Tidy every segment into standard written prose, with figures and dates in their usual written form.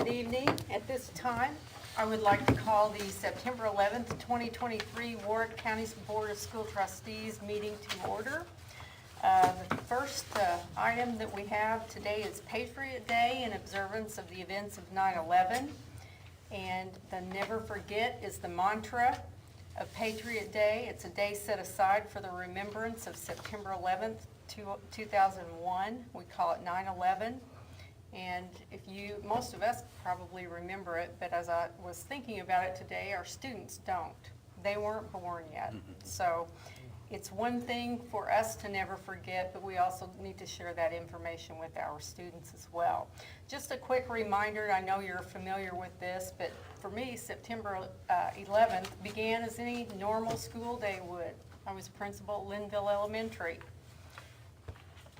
Good evening. At this time, I would like to call the September 11th, 2023 Warwick County Board of School Trustees meeting to order. The first item that we have today is Patriot Day in observance of the events of 9/11. And the never forget is the mantra of Patriot Day. It's a day set aside for the remembrance of September 11th, 2001. We call it 9/11. And most of us probably remember it, but as I was thinking about it today, our students don't. They weren't born yet. So it's one thing for us to never forget, but we also need to share that information with our students as well. Just a quick reminder, I know you're familiar with this, but for me, September 11th began as any normal school day would. I was principal at Linville Elementary.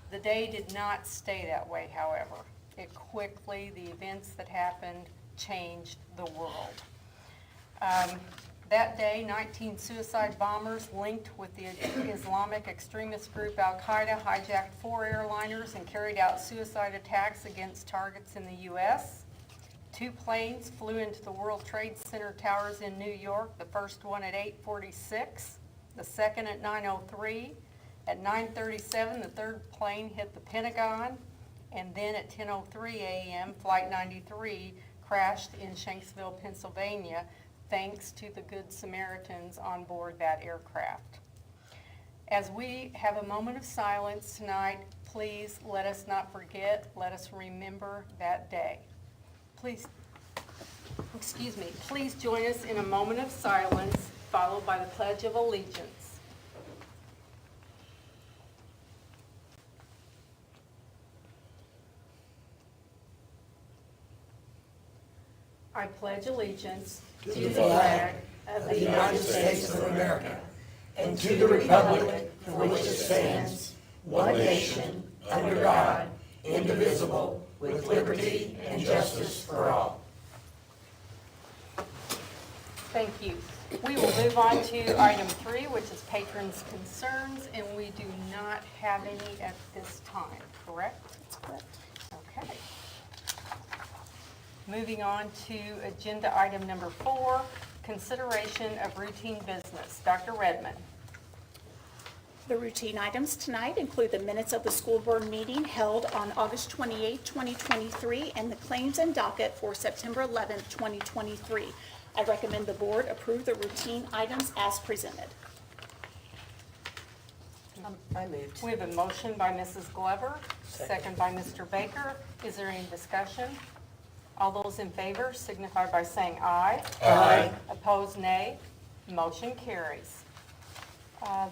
The day did not stay that way, however. It quickly, the events that happened changed the world. That day, 19 suicide bombers linked with the Islamic extremist group Al-Qaeda hijacked 4 airliners and carried out suicide attacks against targets in the U.S. 2 planes flew into the World Trade Center towers in New York, the first one at 8:46, the second at 9:03. At 9:37, the third plane hit the Pentagon, and then at 10:03 a.m., Flight 93 crashed in Shanksville, Pennsylvania, thanks to the Good Samaritans on board that aircraft. As we have a moment of silence tonight, please let us not forget, let us remember that day. Please join us in a moment of silence, followed by the Pledge of Allegiance. I pledge allegiance to the flag of the United States of America and to the republic for which it stands, one nation, under God, indivisible, with liberty and justice for all. Thank you. We will move on to item 3, which is patrons' concerns, and we do not have any at this time, correct? That's correct. Okay. Moving on to agenda item number 4, consideration of routine business. Dr. Redmond. The routine items tonight include the minutes of the school board meeting held on August 28, 2023, and the claims and docket for September 11, 2023. I recommend the board approve the routine items as presented. I moved. We have a motion by Mrs. Glover, second by Mr. Baker. Is there any discussion? All those in favor signify by saying aye. Aye. Opposed, nay. Motion carries.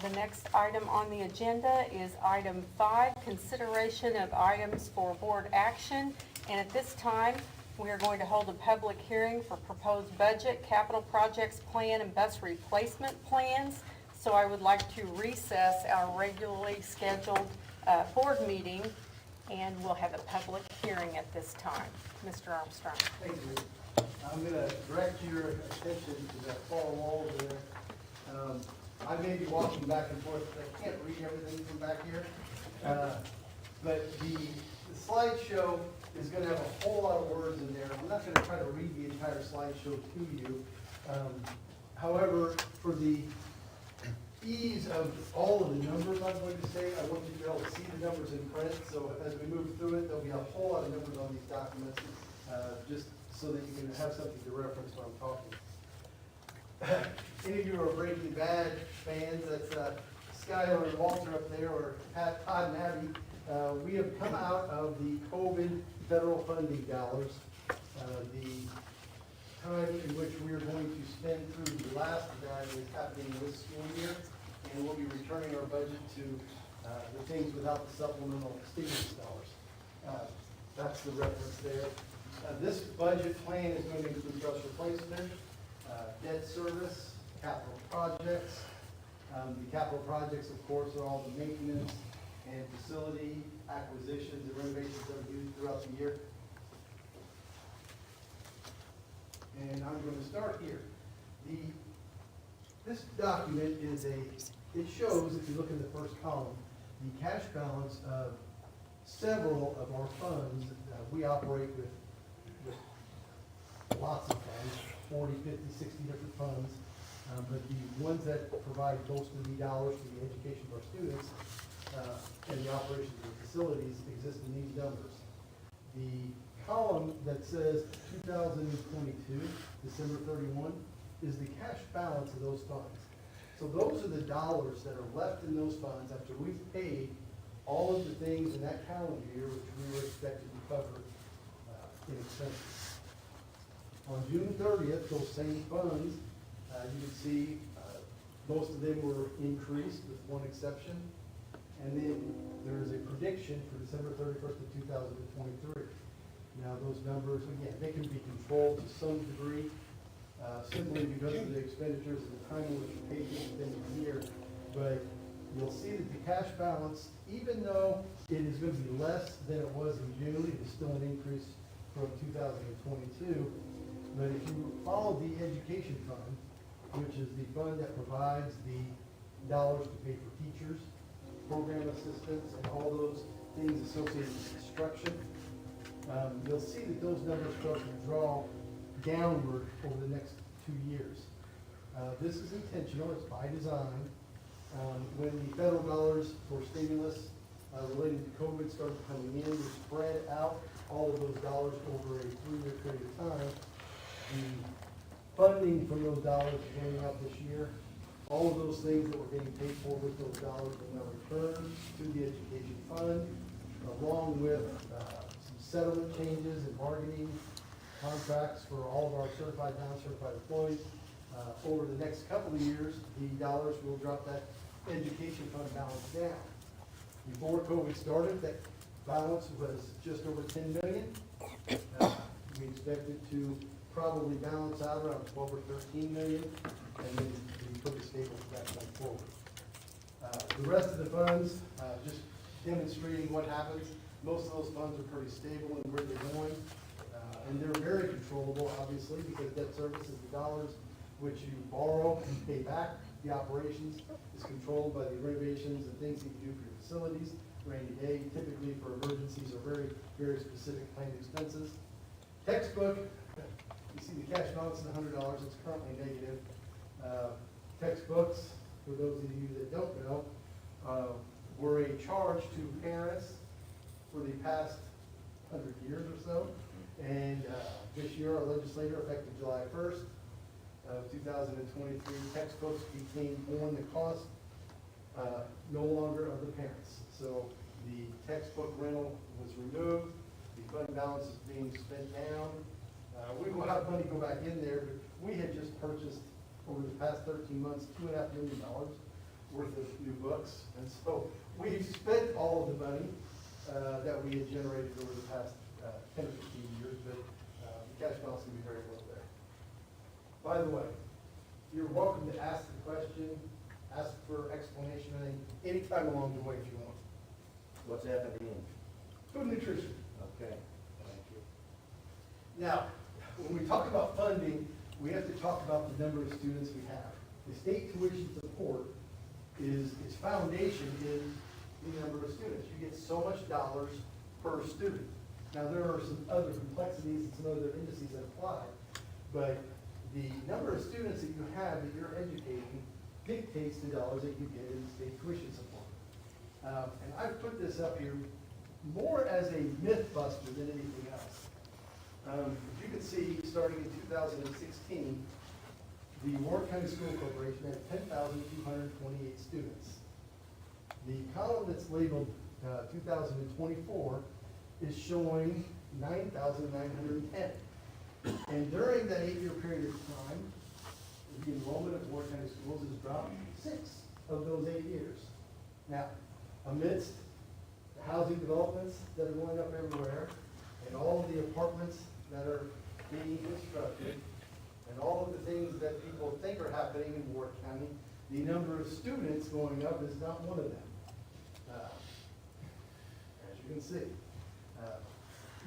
The next item on the agenda is item 5, consideration of items for board action. And at this time, we are going to hold a public hearing for proposed budget, capital projects plan, and bus replacement plans. So I would like to recess our regularly scheduled board meeting, and we'll have a public hearing at this time. Mr. Armstrong. Thank you. I'm going to direct your attention to that far wall there. I may be walking back and forth, but I can't read everything from back here. But the slideshow is going to have a whole lot of words in there. I'm not going to try to read the entire slideshow to you. However, for the ease of all of the numbers I'm going to say, I want you to be able to see the numbers in print. So as we move through it, there'll be a whole lot of numbers on these documents, just so that you can have something to reference when I'm talking. Any of you are Breaking Bad fans, that's Skylar and Walter up there, or Todd and Abby. We have come out of the COVID federal funding dollars. The time in which we are going to spend through the last of that is happening this school year, and we'll be returning our budget to the things without the supplemental stimulus dollars. That's the reference there. This budget plan is going to include bus replacement, debt service, capital projects. The capital projects, of course, are all the maintenance and facility acquisitions and renovations that we do throughout the year. And I'm going to start here. This document it shows, if you look in the first column, the cash balance of several of our funds. We operate with lots of funds, 40, 50, 60 different funds. But the ones that provide most of the dollars for the education of our students and the operations of the facilities exist in these numbers. The column that says 2022, December 31, is the cash balance of those funds. So those are the dollars that are left in those funds after we've paid all of the things in that calendar year which we were expected to cover in expenses. On June 30th, those same funds, you can see most of them were increased with one exception. And then there is a prediction for December 31st of 2023. Now those numbers, again, they can be controlled to some degree, simply because of the expenditures and the time in which you pay things within the year. But you'll see that the cash balance, even though it is going to be less than it was in June, it is still an increase from 2022. But if you follow the education fund, which is the fund that provides the dollars to pay for teachers, program assistants, and all those things associated with construction, you'll see that those numbers start to draw downward over the next 2 years. This is intentional, it's by design. When the federal dollars for stimulus related to COVID started coming in, we spread out all of those dollars over a 3-year period of time. The funding from those dollars is going up this year. All of those things that were being paid for with those dollars will now return to the education fund, along with some settlement changes and bargaining contracts for all of our certified, non-certified employees. Over the next couple of years, the dollars will drop that education fund balance down. Before COVID started, that balance was just over 10 million. We expect it to probably balance out around 12 or 13 million, and then be pretty stable from that point forward. The rest of the funds, just demonstrating what happens. Most of those funds are pretty stable in where they're going, and they're very controllable, obviously, because debt service is the dollars which you borrow and pay back. The operations is controlled by the renovations and things that you do for your facilities, rainy day, typically for emergencies or very, very specific planned expenses. Textbook, you see the cash balance is $100, it's currently negative. Textbooks, for those of you that don't know, were a charge to parents for the past 100 years or so. And this year, our legislator, effective July 1st of 2023, textbooks became borne the cost no longer of the parents. So the textbook rental was removed, the fund balance is being spent down. We will have money go back in there, but we had just purchased over the past 13 months, $2.5 million worth of new books. And so we've spent all of the money that we had generated over the past 10 or 15 years, but the cash balance will be very low there. By the way, you're welcome to ask the question, ask for explanation, anytime along the way if you want. What's that at the end? Food nutrition. Okay, thank you. Now, when we talk about funding, we have to talk about the number of students we have. The state tuition support its foundation is the number of students. You get so much dollars per student. Now, there are some other complexities and some other indices that apply, but the number of students that you have that you're educating dictates the dollars that you get in state tuition support. And I've put this up here more as a myth buster than anything else. You can see, starting in 2016, the Warren County School Corporation had 10,228 students. The column that's labeled 2024 is showing 9,910. And during that 8-year period of time, the enrollment of Warren County Schools has dropped 6 of those 8 years. Now, amidst the housing developments that are going up everywhere, and all of the apartments that are being constructed, and all of the things that people think are happening in Warren County, the number of students going up is not one of them, as you can see.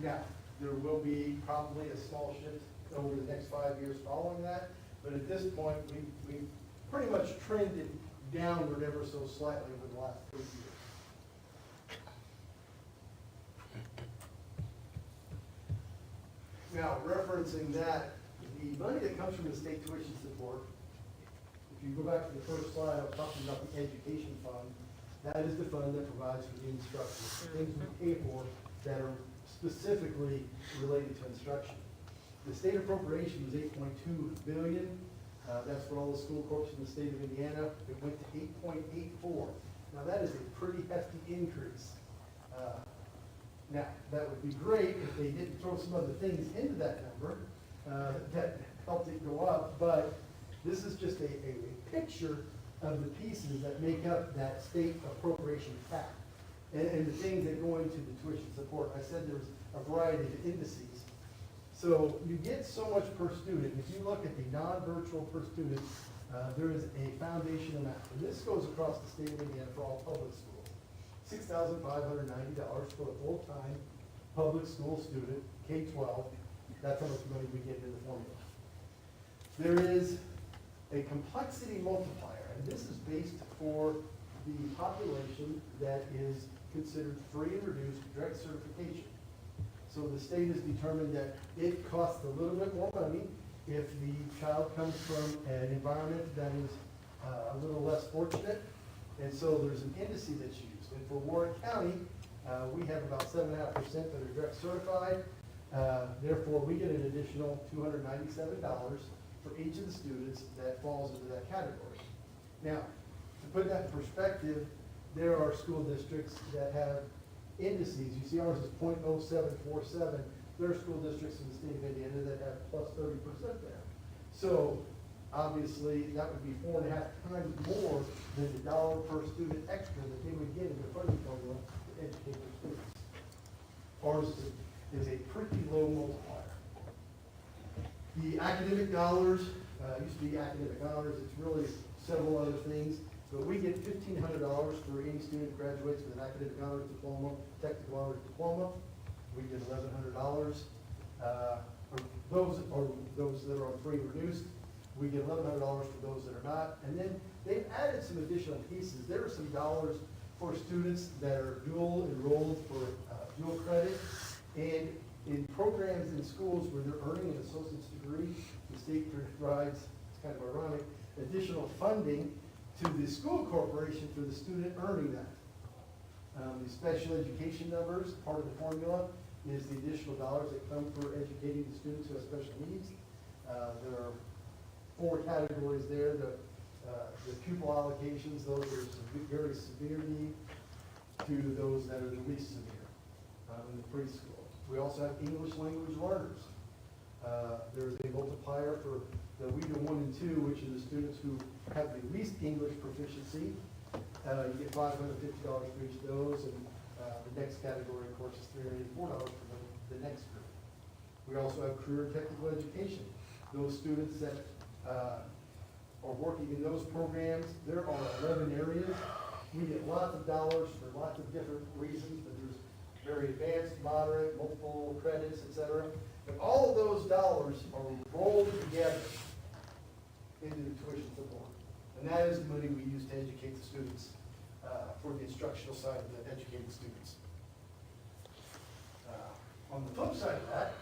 Now, there will be probably a small shift over the next 5 years following that, but at this point, we've pretty much trended downward ever so slightly over the last 3 years. Now, referencing that, the money that comes from the state tuition support, if you go back to the first slide, I was talking about the education fund. That is the fund that provides for the instruction, things we pay for that are specifically related to instruction. The state appropriation was 8.2 billion. That's for all the school corps in the state of Indiana. It went to 8.84. Now that is a pretty hefty increase. Now, that would be great if they didn't throw some other things into that number that helped it go up, but this is just a picture of the pieces that make up that state appropriation cap and the things that go into the tuition support. I said there's a variety of indices. So you get so much per student. If you look at the non-virtual per student, there is a foundation amount. And this goes across the state of Indiana for all public schools. $6,590 for a full-time public school student, K-12. That's how much money we get in the formula. There is a complexity multiplier, and this is based for the population that is considered free and reduced direct certification. So the state has determined that it costs a little bit more money if the child comes from an environment that is a little less fortunate. And so there's an indice that's used. And for Warren County, we have about 7.5% that are direct certified. Therefore, we get an additional $297 for each of the students that falls into that category. Now, to put that in perspective, there are school districts that have indices. You see ours is 0.0747. There are school districts in the state of Indiana that have plus 30% there. So obviously that would be 4.5 times more than the dollar per student extra that they would get in the funding formula to educate their students. Ours is a pretty low multiplier. The academic dollars, used to be academic honors, it's really several other things. But we get $1,500 for any student who graduates with an academic honors diploma, technical honors diploma. We get $1,100. For those that are on free and reduced, we get $1,100 for those that are not. And then they've added some additional pieces. There are some dollars for students that are dual enrolled for dual credit. And in programs in schools where they're earning an associate's degree, the state provides, it's kind of ironic, additional funding to the school corporation for the student earning that. The special education numbers, part of the formula, is the additional dollars that come for educating the students who have special needs. There are 4 categories there. The pupil allocations, those are very severe need to those that are the least severe in the preschool. We also have English language learners. There's a multiplier for the WIDA 1 and 2, which are the students who have the least English proficiency. You get $550 for each of those, and the next category, of course, is $384 for the next group. We also have career and technical education. Those students that are working in those programs, there are 11 areas. We get lots of dollars for lots of different reasons, but there's very advanced, moderate, multiple credits, etc. But all of those dollars are rolled together into the tuition support. And that is the money we use to educate the students for the instructional side of the educating students. On the flip side of that,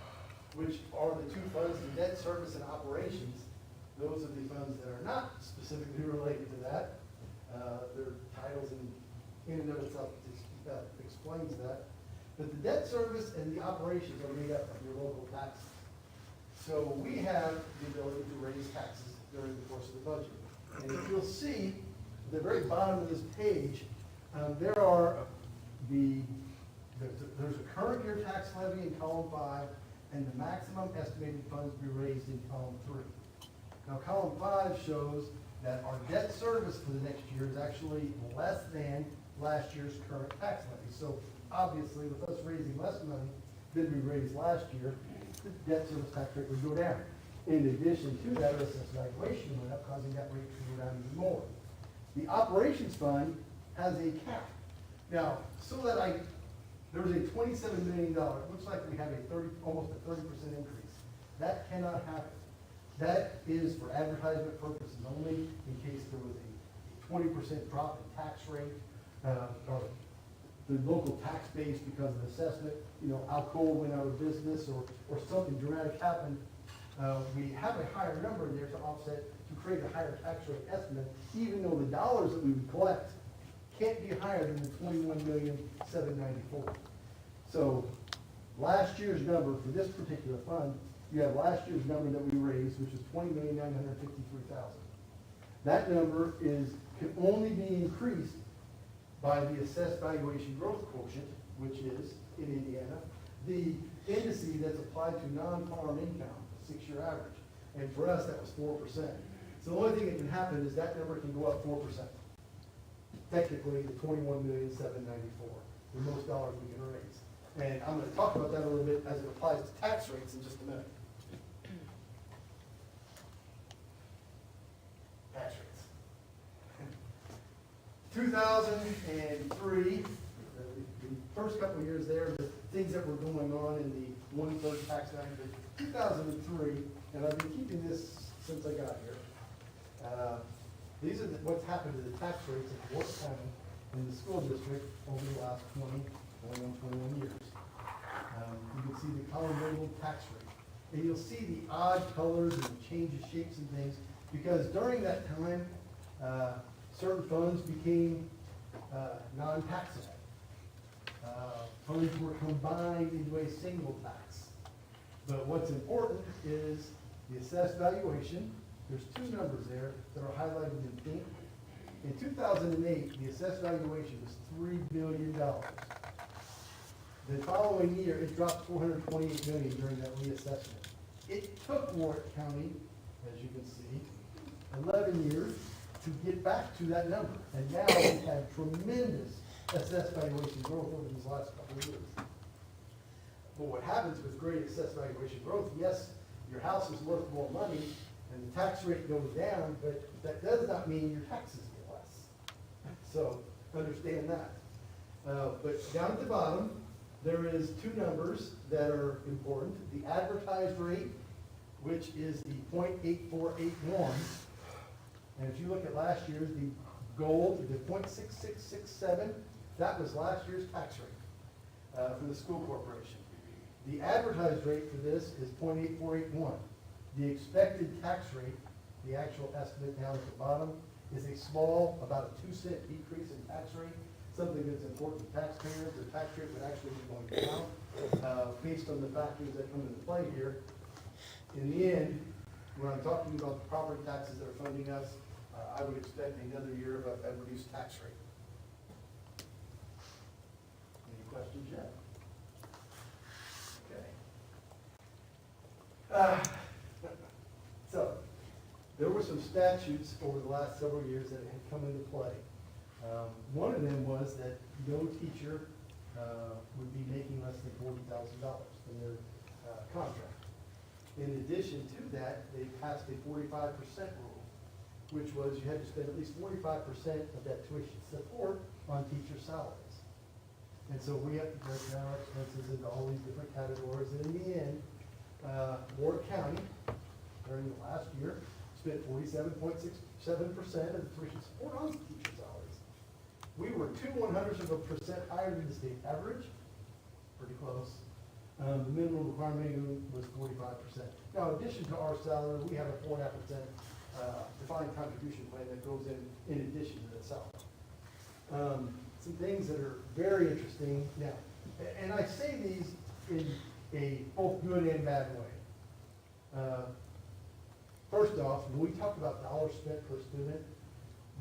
which are the 2 funds, the debt service and operations, those are the funds that are not specifically related to that. Their titles in and of itself explains that. But the debt service and the operations are made up of your local taxes. So we have the ability to raise taxes during the course of the budget. And if you'll see, at the very bottom of this page, there are there's a current year tax levy in column 5, and the maximum estimated funds to be raised in column 3. Now column 5 shows that our debt service for the next year is actually less than last year's current tax levy. So obviously, with us raising less money than we raised last year, the debt service tax rate would go down. In addition to that, our assessed valuation went up, causing that rate to go down even more. The operations fund has a cap. Now, there was a $27 million, it looks like we have almost a 30% increase. That cannot happen. That is for advertisement purposes only, in case there was a 20% drop in tax rate, or the local tax base because of assessment, Alcoa went out of business or something dramatic happened. we have a higher number in there to offset, to create a higher tax rate estimate, even though the dollars that we would collect can't be higher than the 21,794,000. So last year's number for this particular fund, you have last year's number that we raised, which is 20,953,000. That number can only be increased by the assessed valuation growth quotient, which is, in Indiana, the indice that's applied to non-farm income, 6-year average. And for us, that was 4%. So the only thing that can happen is that number can go up 4%. Technically, the 21,794,000, the most dollars we can raise. And I'm going to talk about that a little bit as it applies to tax rates in just a minute. Tax rates. 2003, the first couple of years there, the things that were going on in the 1/3 tax value. But 2003, and I've been keeping this since I got here. These are what's happened to the tax rates in Warwick County in the school district over the last 21 years. You can see the column labeled tax rate. And you'll see the odd colors and change of shapes and things, because during that time, certain funds became non-taxable. Funds were combined into a single tax. But what's important is the assessed valuation. There's two numbers there that are highlighted in pink. In 2008, the assessed valuation was $3 billion. The following year, it dropped $428 million during that reassessment. It took Warwick County, as you can see, 11 years to get back to that number. And now we've had tremendous assessed valuation growth over these last couple of years. But what happens with great assessed valuation growth, yes, your house is worth more money and the tax rate goes down, but that does not mean your taxes get less. So understand that. But down at the bottom, there is two numbers that are important. The advertised rate, which is the 0.8481. And if you look at last year's, the gold, the 0.6667, that was last year's tax rate for the school corporation. The advertised rate for this is 0.8481. The expected tax rate, the actual estimate down at the bottom, is a small, about a 2-cent decrease in tax rate, something that's important to taxpayers. The tax rate would actually be going down based on the factors that come into play here. In the end, when I'm talking about the property taxes that are funding us, I would expect another year of a reduced tax rate. Any questions yet? Okay. So, there were some statutes over the last several years that had come into play. One of them was that no teacher would be making less than $40,000 in their contract. In addition to that, they passed a 45% rule, which was you had to spend at least 45% of that tuition support on teacher salaries. And so we have to break down our expenses into all these different categories. And in the end, Warwick County, during the last year, spent 47.67% of the tuition support on teacher salaries. We were 0.02% higher than the state average, pretty close. The minimum requirement was 45%. Now, in addition to our salary, we have a 4.5% defined contribution plan that goes in addition to that salary. Some things that are very interesting now, and I say these in a both good and bad way. First off, when we talk about dollars spent per student,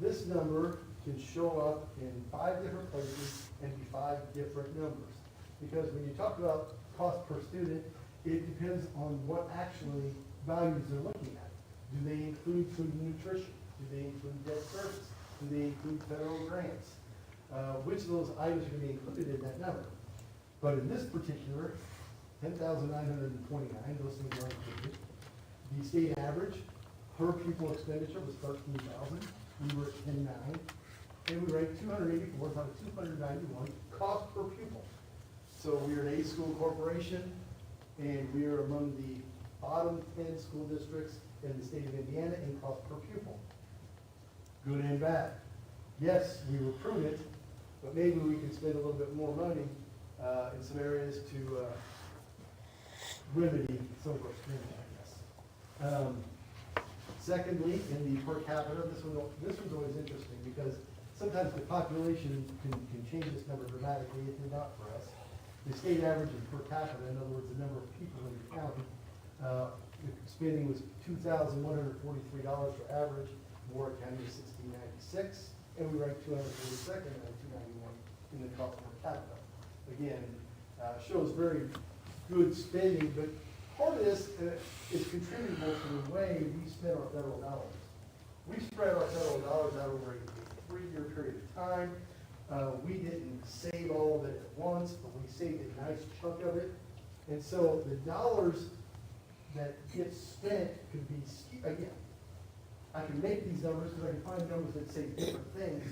this number can show up in 5 different places and be 5 different numbers. Because when you talk about cost per student, it depends on what actually values they're looking at. Do they include food and nutrition? Do they include debt service? Do they include federal grants? Which of those items are going to be included in that number? But in this particular, 10,929, those things are included. The state average per pupil expenditure was 13,000. We were at 10.9, and we ranked 284 out of 291 cost per pupil. So we are an A school corporation, and we are among the bottom 10 school districts in the state of Indiana in cost per pupil. Good and bad. Yes, we were prudent, but maybe we can spend a little bit more money in some areas to remedy some of our spending, I guess. Secondly, in the per capita, this one's always interesting because sometimes the population can change this number dramatically. It did not for us. The state average is per capita, in other words, the number of people in the county, the spending was $2,143 for average. Warwick County is $1,696, and we ranked 242nd out of 291 in the cost per capita. Again, shows very good spending, but part of this is contributable to the way we spend our federal dollars. We spread our federal dollars out over a 3-year period of time. We didn't save all of it at once, but we saved a nice chunk of it. And so the dollars that get spent could be, again, I can make these numbers because I can find numbers that say different things.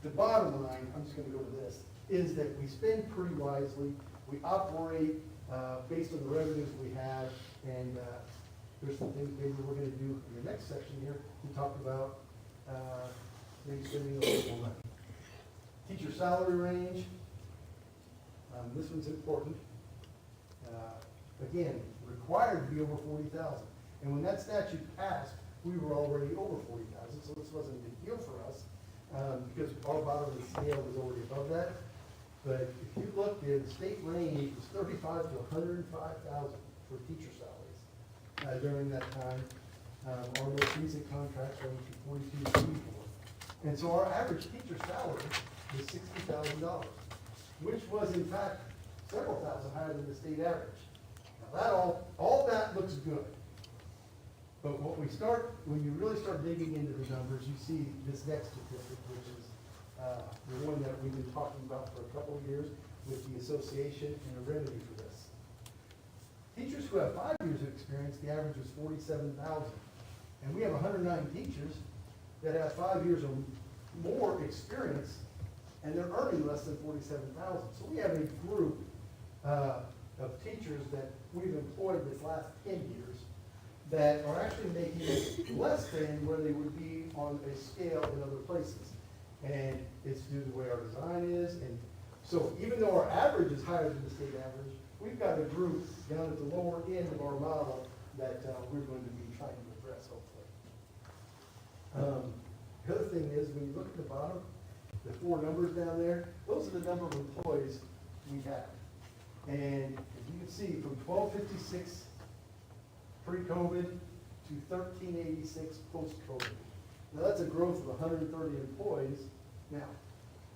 The bottom line, I'm just gonna go to this, is that we spend pretty wisely. We operate based on the revenues we have, and there's some things maybe we're gonna do in the next section here to talk about maybe spending a little more money. Teacher salary range, this one's important. Again, required to be over 40,000. And when that statute passed, we were already over 40,000, so this wasn't a big deal for us because our bottom of the scale was already above that. But if you look there, the state range was 35 to 105,000 for teacher salaries during that time. Our most recent contracts range from 42 to 44. And so our average teacher salary was $60,000, which was in fact several thousand higher than the state average. Now that all that looks good. But when you really start digging into the numbers, you see this next statistic, which is the one that we've been talking about for a couple of years with the association and a remedy for this. Teachers who have 5 years of experience, the average is 47,000. And we have 109 teachers that have 5 years or more experience, and they're earning less than 47,000. So we have a group of teachers that we've employed this last 10 years that are actually making less than where they would be on a scale in other places. And it's due to the way our design is. And so even though our average is higher than the state average, we've got a group down at the lower end of our model that we're going to be trying to address, hopefully. The other thing is, when you look at the bottom, the 4 numbers down there, those are the number of employees we have. And as you can see, from 1256 pre-COVID to 1386 post-COVID. Now that's a growth of 130 employees. Now,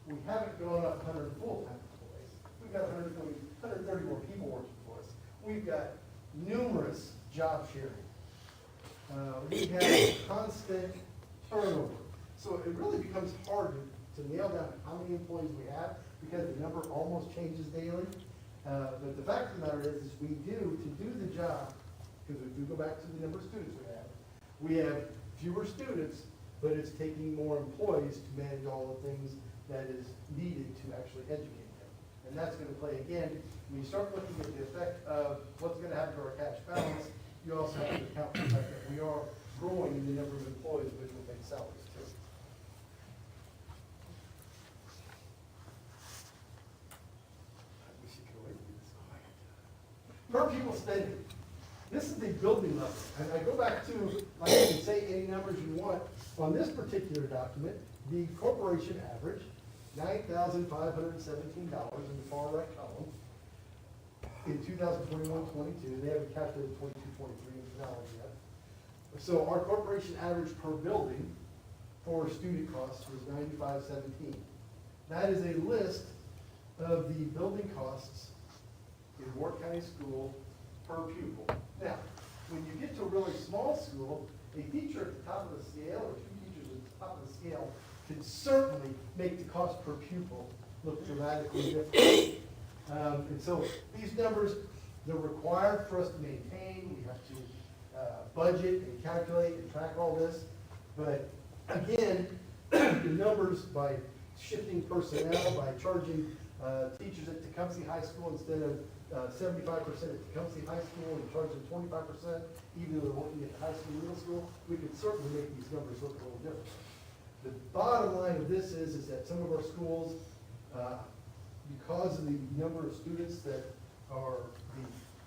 we haven't gone up 100 full-time employees. We've got 130 more people working for us. We've got numerous job sharing. We have constant turnover. So it really becomes hard to nail down how many employees we have because the number almost changes daily. But the fact of the matter is we do the job, because if we go back to the number of students we have fewer students, but it's taking more employees to manage all the things that is needed to actually educate them. And that's going to play, again, when you start looking at the effect of what's going to happen to our cash balance, you also have to account for the fact that we are growing in the number of employees, which will make salaries too. Per pupil spending. This is the building level. And I go back to, like you can say any numbers you want. On this particular document, the corporation average, $9,517 in the far right column. In 2021-22, they haven't calculated 22-23 in dollars yet. So our corporation average per building for student costs was $95.17. That is a list of the building costs in Warwick County School per pupil. Now, when you get to a really small school, a teacher at the top of the scale or 2 teachers at the top of the scale can certainly make the cost per pupil look dramatically different. And so these numbers, they're required for us to maintain. We have to budget and calculate and track all this. But again, the numbers by shifting personnel, by charging teachers at Tecumseh High School instead of 75% at Tecumseh High School and charge them 25%, even though they're working at the high school, middle school, we could certainly make these numbers look a little different. The bottom line of this is that some of our schools, because of the number of students that are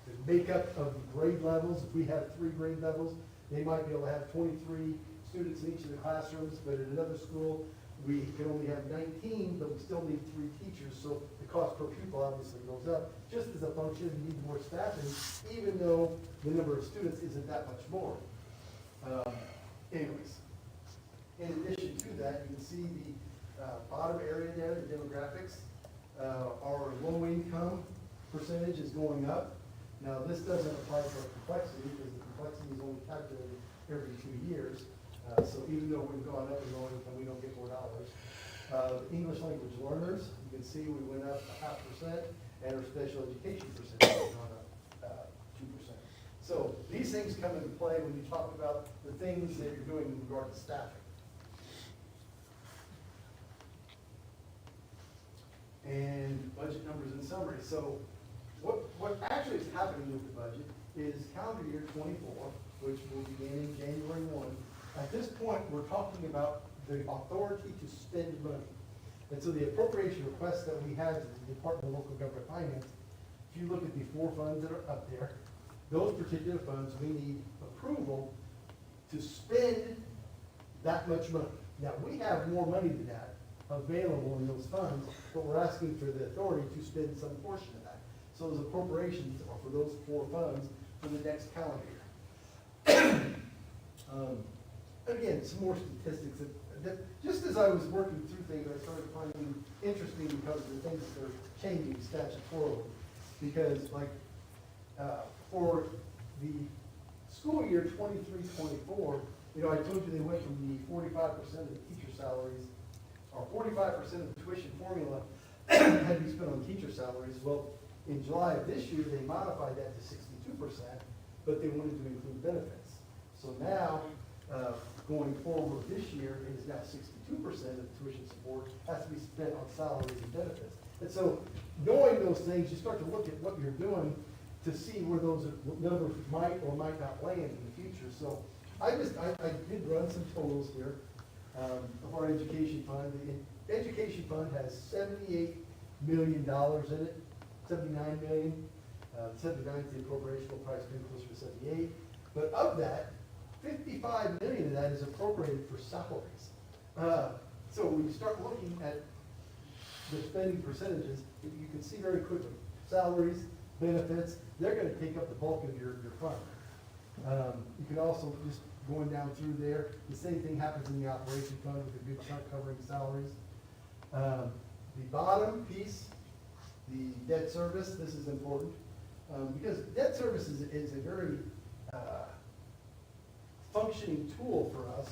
the makeup of the grade levels, if we have 3 grade levels, they might be able to have 23 students in each of the classrooms, but at another school, we can only have 19, but we still need 3 teachers, so the cost per pupil obviously goes up, just as a function, we need more staffing, even though the number of students isn't that much more. Anyways, in addition to that, you can see the bottom area there, the demographics. Our low income percentage is going up. Now, this doesn't apply to our complexity, because the complexity is only calculated every 2 years. So even though we've gone up in low income, we don't get more dollars. English language learners, you can see we went up 0.5%, and our special education percentage has gone up 2%. So these things come into play when you talk about the things that you're doing in regard to staffing. And budget numbers in summary. So what actually is happening with the budget is calendar year 24, which will begin in January 1. At this point, we're talking about the authority to spend money. And so the appropriation requests that we have to the Department of Local Government Finance, if you look at the 4 funds that are up there, those particular funds, we need approval to spend that much money. Now, we have more money than that available in those funds, but we're asking for the authority to spend some portion of that. So those appropriations are for those 4 funds for the next calendar year. Again, some more statistics that just as I was working through things, I started finding interesting because of the things that are changing statutorily. Because like, for the school year 23-24, you know, I told you they went from the 45% of the teacher salaries, or 45% of the tuition formula had to be spent on teacher salaries. Well, in July of this year, they modified that to 62%, but they wanted to include benefits. So now, going forward this year, it is now 62% of tuition support has to be spent on salaries and benefits. And so, knowing those things, you start to look at what you're doing to see where those numbers might or might not land in the future. So I did run some totals here of our education fund. The education fund has $78 million in it, 79 million. 79 is the appropriation, will probably spend closer to 78. But of that, 55 million of that is appropriated for salaries. So when you start looking at the spending percentages, you can see very quickly, salaries, benefits, they're gonna take up the bulk of your fund. You can also, just going down through there, the same thing happens in the operation fund with a good chunk covering salaries. The bottom piece, the debt service, this is important, because debt service is a very functioning tool for us,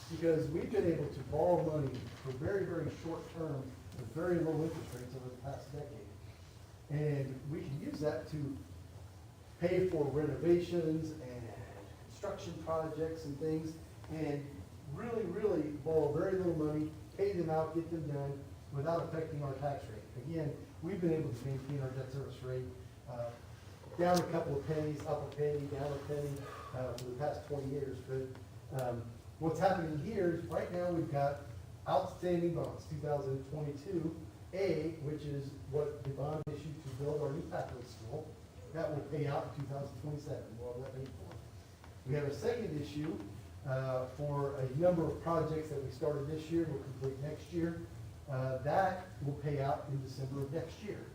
because we've been able to borrow money for very, very short term with very low interest rates over the past decade. And we can use that to pay for renovations and construction projects and things, and really, really borrow very little money, pay them out, get them done, without affecting our tax rate. Again, we've been able to maintain our debt service rate down a couple of pennies, up a penny, down a penny for the past 20 years. But what's happening here is right now we've got outstanding bonds, 2022A, which is what the bond issued to build our new Pathway School. That will pay out in 2027. We'll have that paid for. We have a second issue for a number of projects that we started this year, we'll complete next year. That will pay out in December of next year.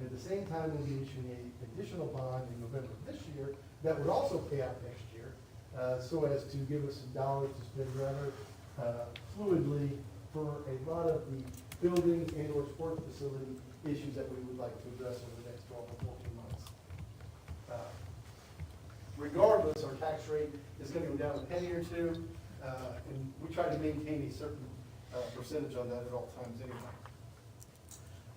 At the same time, we'll be issuing an additional bond in November of this year that would also pay out next year, so as to give us some dollars to spend rather fluidly for a lot of the building and or sports facility issues that we would like to address over the next 12 or 14 months. Regardless, our tax rate is going to go down a penny or two, and we try to maintain a certain percentage on that at all times anyway.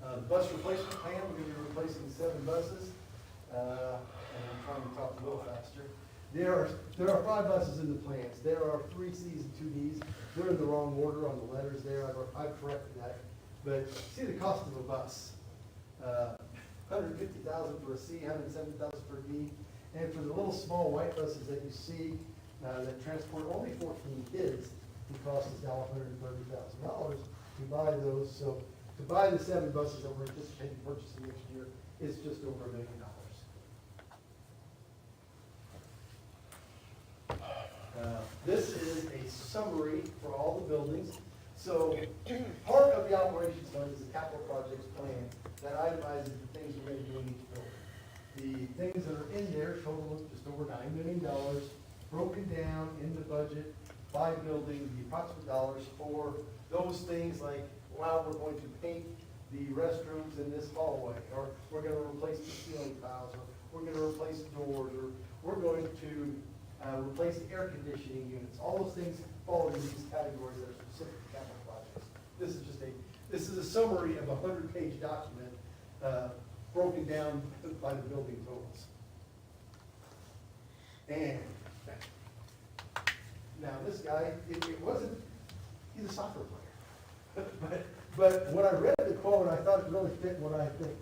The bus replacement plan, we're going to be replacing 7 buses, and I'm trying to talk a little faster. There are 5 buses in the plans. There are 3 Cs and 2 Ds. They're in the wrong order on the letters there. I've corrected that. But see the cost of a bus. $150,000 for a C, $170,000 for a D. And for the little small white buses that you see that transport only 14 kids, the cost is now $130,000 to buy those. So to buy the 7 buses that we're anticipating purchasing next year, it's just over $1 million. This is a summary for all the buildings. So part of the operations fund is the capital projects plan that itemizes the things we're gonna do in each building. The things that are in there total just over $9 million, broken down in the budget by building, the approximate dollars for those things like, wow, we're going to paint the restrooms in this hallway, or we're gonna replace the ceiling tiles, or we're gonna replace doors, or we're going to replace the air conditioning units. All those things fall into these categories that are specific to capital projects. This is a summary of a 100-page document, broken down by the building totals. And now this guy, it wasn't, he's a soccer player. But when I read the quote, I thought it really fit what I think.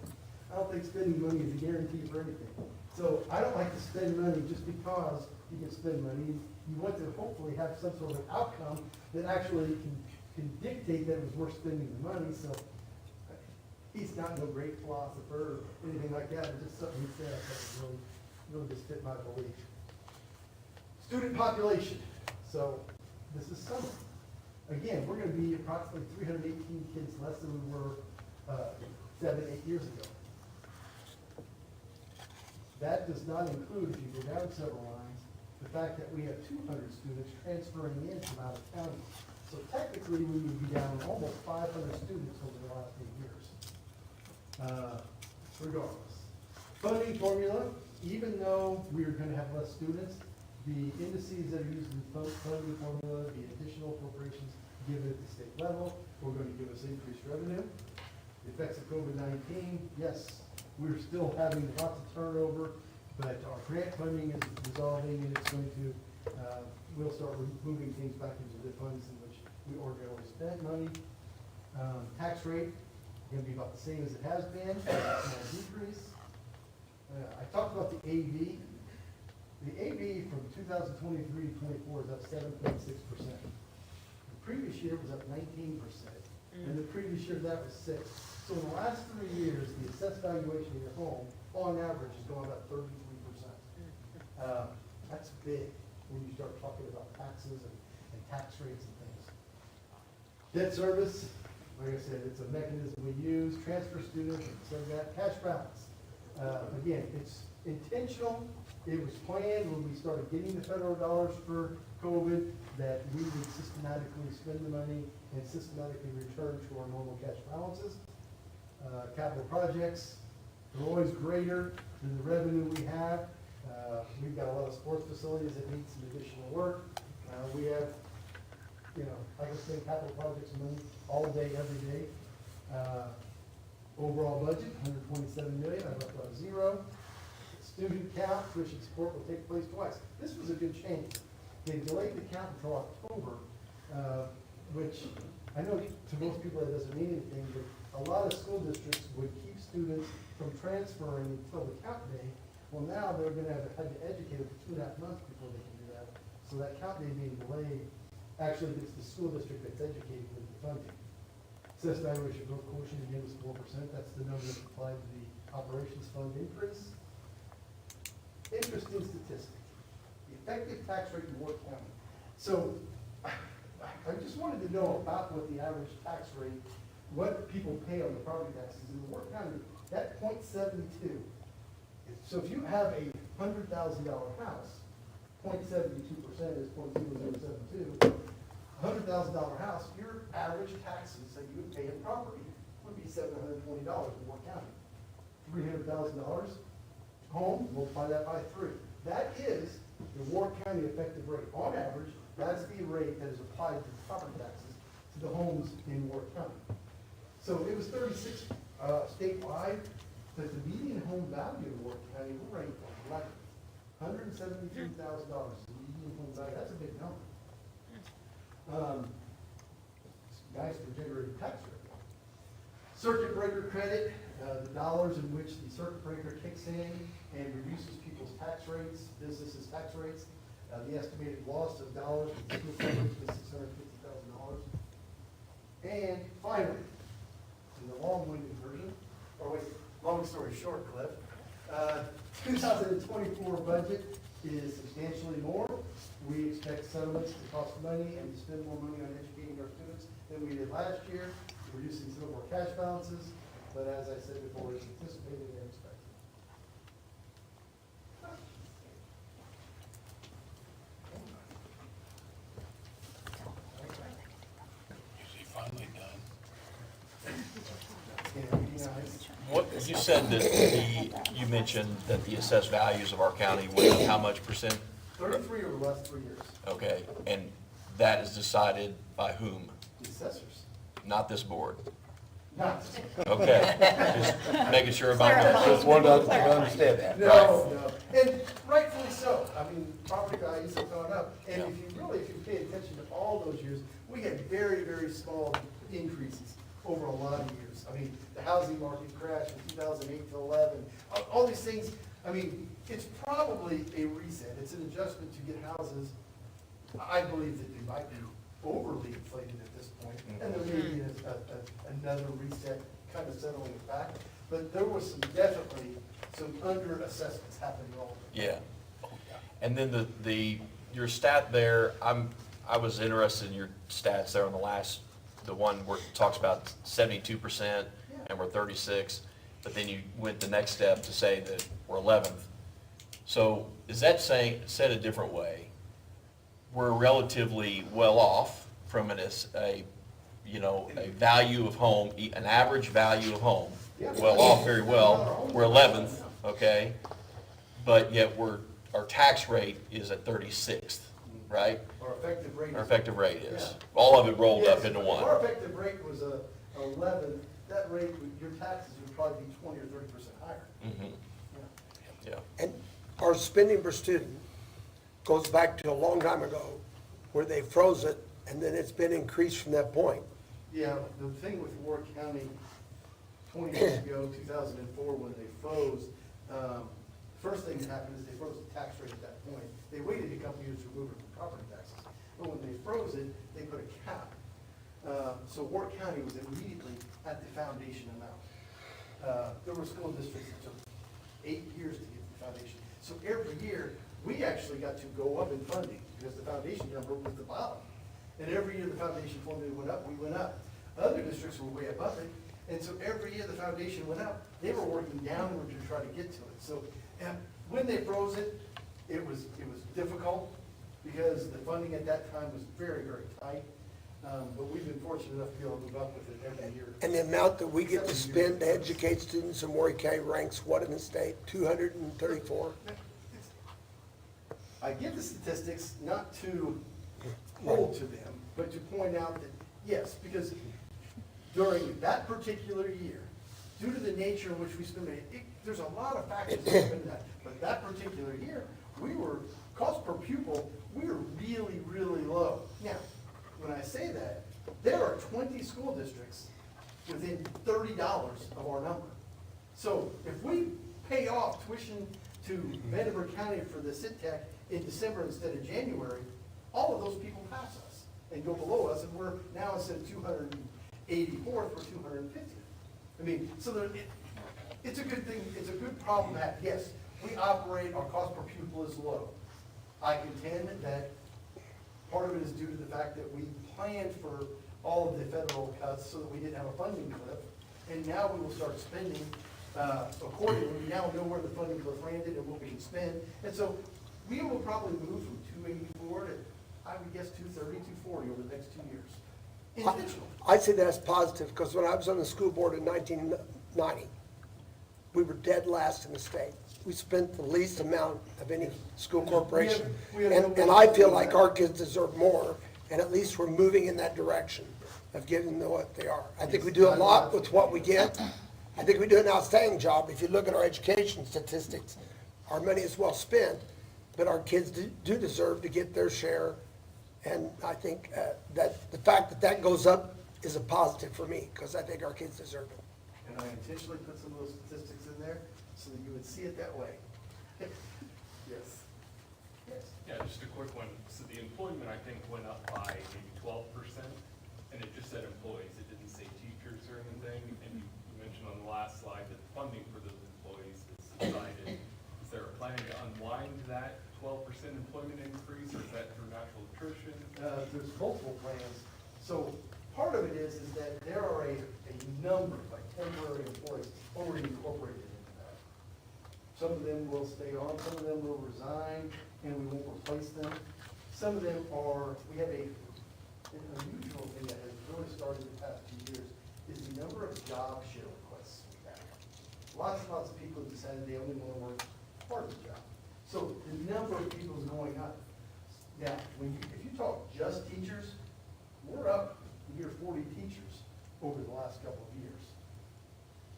I don't think spending money is a guarantee for anything. So I don't like to spend money just because you can spend money. You want to hopefully have some sort of outcome that actually can dictate that it was worth spending the money. So he's not no great philosopher or anything like that, but just something he said I thought really just fit my belief. Student population. So this is summer. Again, we're gonna be approximately 318 kids less than we were 7, 8 years ago. That does not include, if you go down several lines, the fact that we have 200 students transferring in from out of county. So technically, we would be down almost 500 students over the last 8 years. Regardless. Funding formula, even though we're gonna have less students, the indices that are used in the funding formula, the additional appropriations given at the state level, are going to give us increased revenue. The effects of COVID-19, yes, we're still having lots of turnover, but our grant funding is dissolving, and it's going to, we'll start moving things back into the funds in which we ordinarily spend money. Tax rate, going to be about the same as it has been, a small decrease. I talked about the AV. The AV from 2023 to 24 is up 7.6%. The previous year was up 19%, and the previous year that was 6%. So in the last 3 years, the assessed valuation of your home, on average, has gone up 33%. That's big when you start talking about taxes and tax rates and things. Debt service, like I said, it's a mechanism we use. Transfer students, so that cash balance. Again, it's intentional. It was planned when we started getting the federal dollars for COVID that we would systematically spend the money and systematically return to our normal cash balances. Capital projects, they're always greater than the revenue we have. We've got a lot of sports facilities that need some additional work. We have, like I said, capital projects money all day, every day. Overall budget, $127 million, I left out 0. Student count, tuition support will take place twice. This was a good change. They delayed the count until October, which I know to most people that doesn't mean anything, but a lot of school districts would keep students from transferring until the count day. Well, now they're gonna have to educate them for 2.5 months before they can do that. So that count day being delayed actually gets the school district that's educated with the funding. Assessed valuation growth quotient again was 4%. That's the number that's applied to the operations fund increase. Interesting statistic, the effective tax rate in Warwick County. So I just wanted to know about what the average tax rate, what people pay on the property taxes in Warwick County. That 0.72. So if you have a $100,000 house, 0.72% is 0.0072. $100,000 house, your average taxes that you would pay in property would be $720 in Warwick County. $300,000 home, multiply that by 3. That is the Warwick County effective rate. On average, that's the rate that is applied to property taxes to the homes in Warwick County. So it was 36 statewide, but the median home value in Warwick County rate was $173,000. The median home value, that's a big number. It's nice for generating tax revenue. Circuit breaker credit, the dollars in which the circuit breaker kicks in and reduces people's tax rates, businesses' tax rates. The estimated loss of dollars for school coverage was $650,000. And finally, in the long-winded version, or wait, long story short, Cliff, 2024 budget, is substantially more. We expect settlements to cost money and to spend more money on educating our students than we did last year, reducing some of our cash balances, but as I said before, it's anticipated and expected. Is he finally done? And, What, you said that you mentioned that the assessed values of our county went up how much percent? 33 over the last 3 years, Okay, and that is decided by whom? the assessors, Not this board? not. Okay, just making sure about that. Just wanted to understand that. No, no, and rightfully so. I mean, property values have gone up, and if you pay attention to all those years, we had very, very small increases over a lot of years. I mean, the housing market crashed from 2008 to 11, all these things, I mean, it's probably a reset, it's an adjustment to get houses. I believe that they might be overly inflated at this point, and there may be another reset kind of settling it back, but there was definitely some under-assessments happening all the time. Yeah. And then your stat there, I was interested in your stats there on the one where it talks about 72% and we're 36, but then you went the next step to say that we're 11th. So is that saying, said a different way, we're relatively well off from a value of home, an average value of home, well off very well, we're 11th, okay? But yet our tax rate is at 36th, right? Our effective rate. Our effective rate is. Yeah. All of it rolled up Yes, into if one. our effective rate was 11, that rate, your taxes would probably be 20 or 30% higher. Mhm. Yeah. Yeah, And our spending per student goes back to a long time ago where they froze it and then it's been increased from that point. Yeah, the thing with Warwick County, 20 years ago, 2004, when they froze, first thing that happened is they froze the tax rate at that point. They waited a couple years to remove it from property taxes. But when they froze it, they put a cap. So Warwick County was immediately at the foundation amount. There were school districts that took 8 years to get to the foundation. So every year, we actually got to go up in funding because the foundation number was the bottom. And every year the foundation formula went up, we went up. Other districts were way above it, and so every year the foundation went up, they were working downward to try to get to it. So, and when they froze it, it was difficult because the funding at that time was very, very tight. But we've been fortunate enough to be able to move up with it every year. And the amount that we get to spend to educate students in Warwick County ranks what in the state? 234? I give the statistics not to hold to them, but to point out that, yes, because during that particular year, due to the nature in which we spend it, there's a lot of factors that spend that. But that particular year, cost per pupil, we were really, really low. Now, when I say that, there are 20 school districts within $30 of our number. So if we pay off tuition to Vanderbilt County for the SITTech in December instead of January, all of those people pass us and go below us, and we're now instead of 284th, we're 250th. I mean, so it's a good thing, it's a good problem to have. Yes, we operate, our cost per pupil is low. I contend that part of it is due to the fact that we planned for all of the federal cuts so that we didn't have a funding cliff. And now we will start spending accordingly. We now know where the funding cliff landed and what we can spend. And so we will probably move from 284 to, I would guess, 230, 240 over the next 2 years. Intentional. I say that's positive, because when I was on the school board in 1990, we were dead last in the state. We spent the least amount of any school corporation. We have no And I feel like our kids deserve more, and at least we're moving in that direction of giving them what they are. I think we do a lot with what we get. I think we do an outstanding job. If you look at our education statistics, our money is well spent, but our kids do deserve to get their share. And I think that the fact that that goes up is a positive for me, because I think our kids deserve it. And I intentionally put some of those statistics in there so that you would see it that way. Yes. Yes. Yeah, just a quick one. So the employment, I think, went up by maybe 12%, and it just said employees. It didn't say teachers or anything. And you mentioned on the last slide that funding for those employees is subsided. Is there a plan to unwind that 12% is that there are a number of temporary employees already incorporated into that. Some of them will stay on, some of them will resign, and we won't replace them. Some of them are, we have an unusual thing that has really started the past few years, is the number of job share requests we have. Lots and lots of people have decided they only want to work part of the job. So the number of people is going up. Now, if you talk just teachers, we're up near 40 teachers over the last couple of years.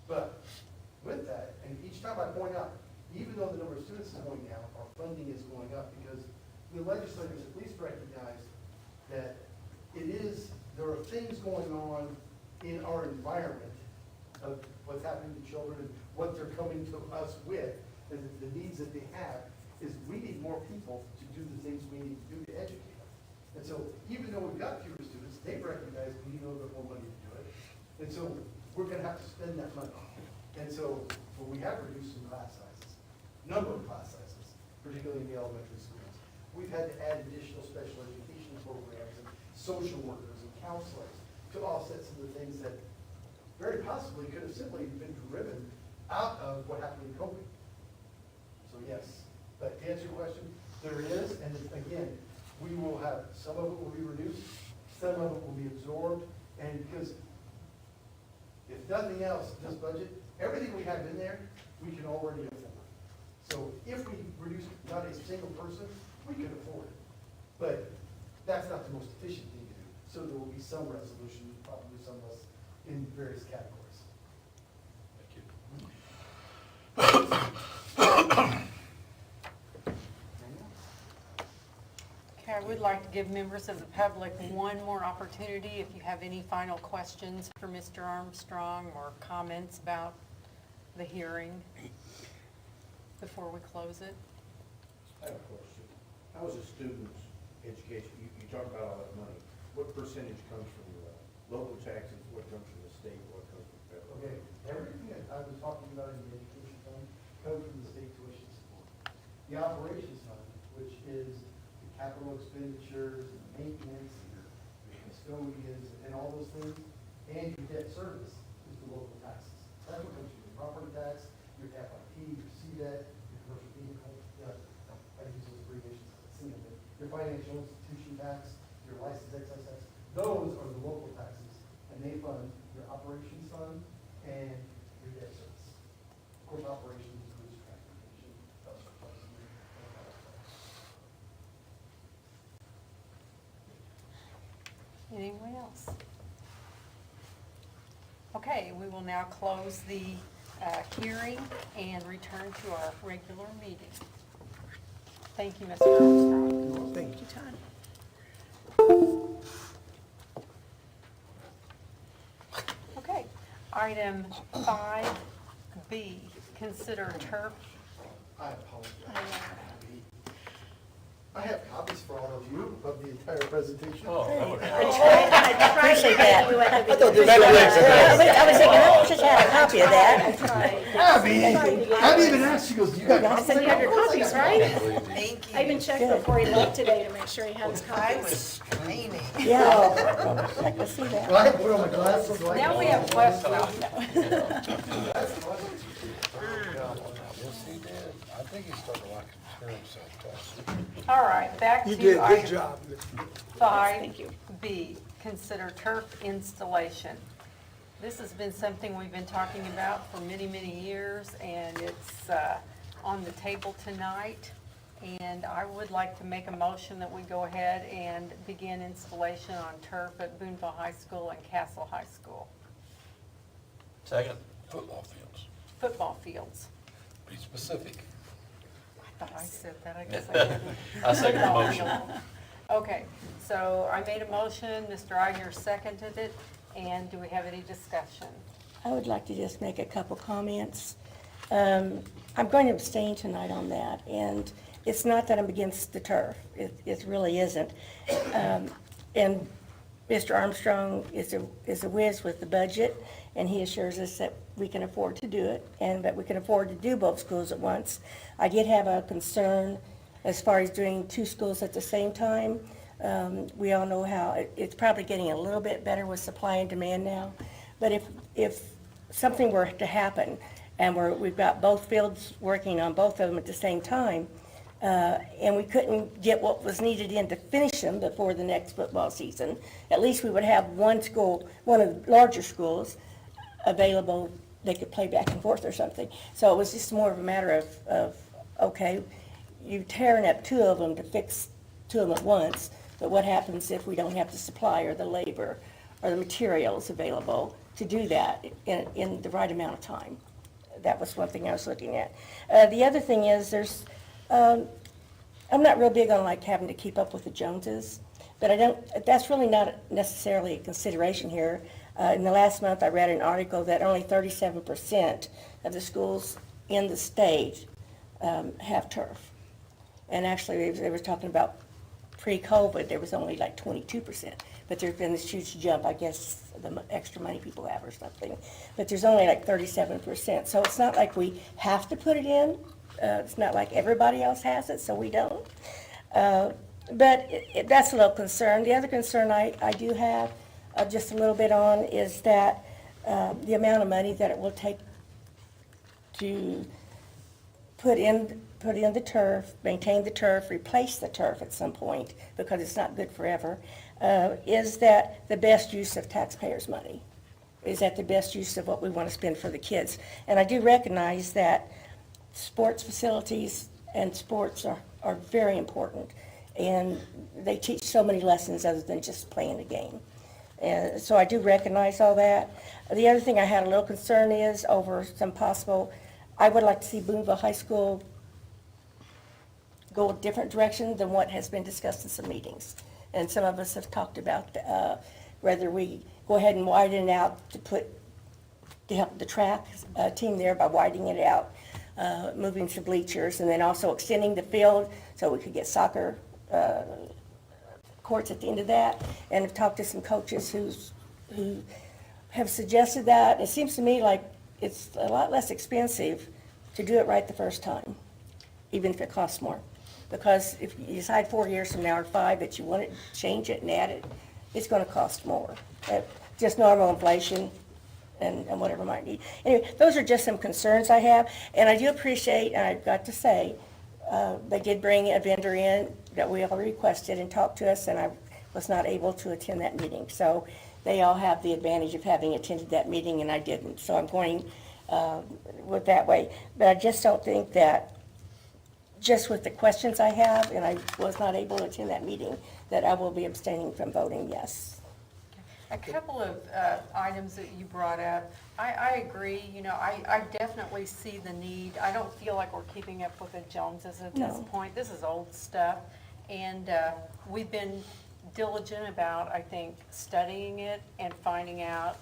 But with that, and each time I point out, even though the number of students is going down, our funding is going up because the legislators at least recognize that there are things going on in our environment of what's happening to children and what they're coming to us with, and the needs that they have, is we need more people to do the things we need to do to educate them. And so even though we've got fewer students, they recognize we need a little bit more money to do it. And so we're gonna have to spend that money. And so, well, we have reduced some class sizes, number of class sizes, particularly in the elementary schools. We've had to add additional special education programs and social workers and counselors to offset some of the things that very possibly could have simply been driven out of what happened in COVID. So yes, but to answer your question, there is, and again, we will have, some of it will be reduced, some of it will be absorbed, and because if nothing else, this budget, everything we have in there, we can already afford. So if we reduce not a single person, we can afford it. But that's not the most efficient thing to do. So there will be some resolution, probably some less, in various categories. Okay, I would like to give members of the public one more opportunity. If you have any final questions for Mr. Armstrong or comments about the hearing before we close it. I have a question. How is a student's education, you talk about all that money, what percentage comes from local taxes, what comes from the state, what comes from federal? Okay, everything that I was talking about in the education fund comes from the state tuition support. The operations fund, which is the capital expenditures, and maintenance, and your custodians, and all those things, and your debt service is the local taxes. That's what comes from your property tax, your FIT, your CDET, your commercial vehicle, I use those abbreviations, your financial institution tax, your license excise tax. Those are the local taxes, and they fund your operations fund and your debt service. Of course, operations includes transportation, bus replacement, and all that stuff. Anyone else? Okay, we will now close the hearing and return to our regular meeting. Thank you, Mr. Armstrong. Thank you, Todd. Okay, item 5B, consider turf. I apologize. I have copies for all of you of the entire presentation. Oh, that would Appreciate that. I was thinking, I just had a copy of that. Abby even asked, she goes, you got copies? And you have your copies, right? Thank I even checked before he left today to make sure he had his I copies. was straining. Yeah, I can see that. Well, I had to put on my glasses. so I Now can- we have questions. Yes, he did. I think he started liking hearing himself talk. All right, back You to did, good item job. Thank you. 5B, consider turf installation. This has been something we've been talking about for many, many years, and it's on the table tonight. And I would like to make a motion that we go ahead and begin installation on turf at Boonville High School and Castle High School. Second. Football fields. Football fields. Be specific. I thought I said that, I guess I didn't. I second the Football motion. field. Okay, so I made a motion, Mr. Iger seconded it, and do we have any discussion? I would like to just make a couple comments. I'm going to abstain tonight on that, and it's not that I'm against the turf. It really isn't. And Mr. Armstrong is a whiz with the budget, and he assures us that we can afford to do it, and that we can afford to do both schools at once. I did have a concern as far as doing two schools at the same time. We all know how, it's probably getting a little bit better with supply and demand now. But if something were to happen, and we've got both fields working on both of them at the same time, and we couldn't get what was needed in to finish them before the next football season, at least we would have one school, one of the larger schools available, they could play back and forth or something. So it was just more of a matter of okay, you're tearing up two of them to fix two of them at once, but what happens if we don't have the supply or the labor or the materials available to do that in the right amount of time? That was one thing I was looking at. The other thing is I'm not real big on like having to keep up with the Joneses, but that's really not necessarily a consideration here. In the last month, I read an article that only 37% of the schools in the state have turf. And actually, they were talking about pre-COVID, there was only like 22%. But there's been this huge jump, I guess, the extra money people have or something. But there's only like 37%. So it's not like we have to put it in. It's not like everybody else has it, so we don't. But that's a little concern. The other concern I do have, just a little bit on, is that the amount of money that it will take to put in the turf, maintain the turf, replace the turf at some point, because it's not good forever, is that the best use of taxpayers' money? Is that the best use of what we want to spend for the kids? And I do recognize that sports facilities and sports are very important, and they teach so many lessons other than just playing the game. And so I do recognize all that. The other thing I had a little concern is over some possible, I would like to see Boonville High School go a different direction than what has been discussed in some meetings. And some of us have talked about whether we go ahead and widen it out to help the track team there by widening it out, moving some bleachers, and then also extending the field so we could get soccer courts at the end of that. And I've talked to some coaches who have suggested that. It seems to me like it's a lot less expensive to do it right the first time, even if it costs more. Because if you decide 4 years from now or 5 that you want to change it and add it, it's going to cost more. Just normal inflation and whatever might need. Anyway, those are just some concerns I have. And I do appreciate, and I've got to say, they did bring a vendor in that we all requested and talked to us, and I was not able to attend that meeting. So they all have the advantage of having attended that meeting, and I didn't. So I'm going with that way. But I just don't think that, just with the questions I have, and I was not able to attend that meeting, that I will be abstaining from voting yes. A couple of items that you brought up, I agree, I definitely see the need. I don't feel like we're keeping up with the Joneses at this No. point. This is old stuff, and we've been diligent about, I think, studying it and finding out,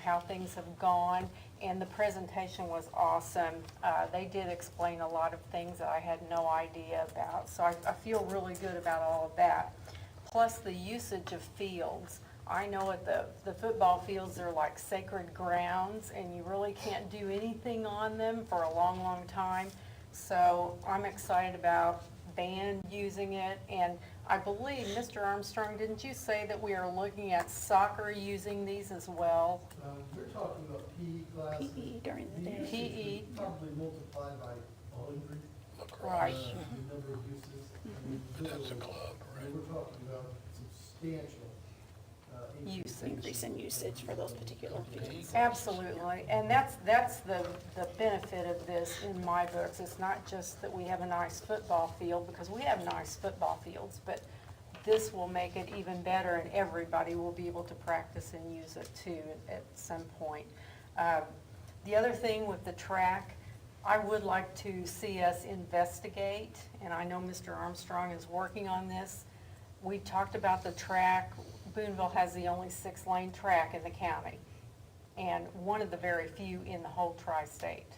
how things have gone, and the presentation was awesome. They did explain a lot of things that I had no idea about, so I feel really good about all of that. Plus the usage of fields. I know at the football fields, they're like sacred grounds, and you really can't do anything on them for a long, long time. So I'm excited about band using it, and I believe, Mr. Armstrong, didn't you say that we are looking at soccer using these as well? We're talking about PE classes. PE during the day. PE. Probably multiplied by 100. Right. The number of uses. I mean, That's a club, right? We're talking about substantial Usage. Increase in usage for those particular fields. Absolutely, and that's the benefit of this in my books. It's not just that we have a nice football field, because we have nice football fields, but this will make it even better, and everybody will be able to practice and use it too at some point. The other thing with the track, I would like to see us investigate, and I know Mr. Armstrong is working on this. We talked about the track. Boonville has the only 6-lane track in the county, and one of the very few in the whole tri-state.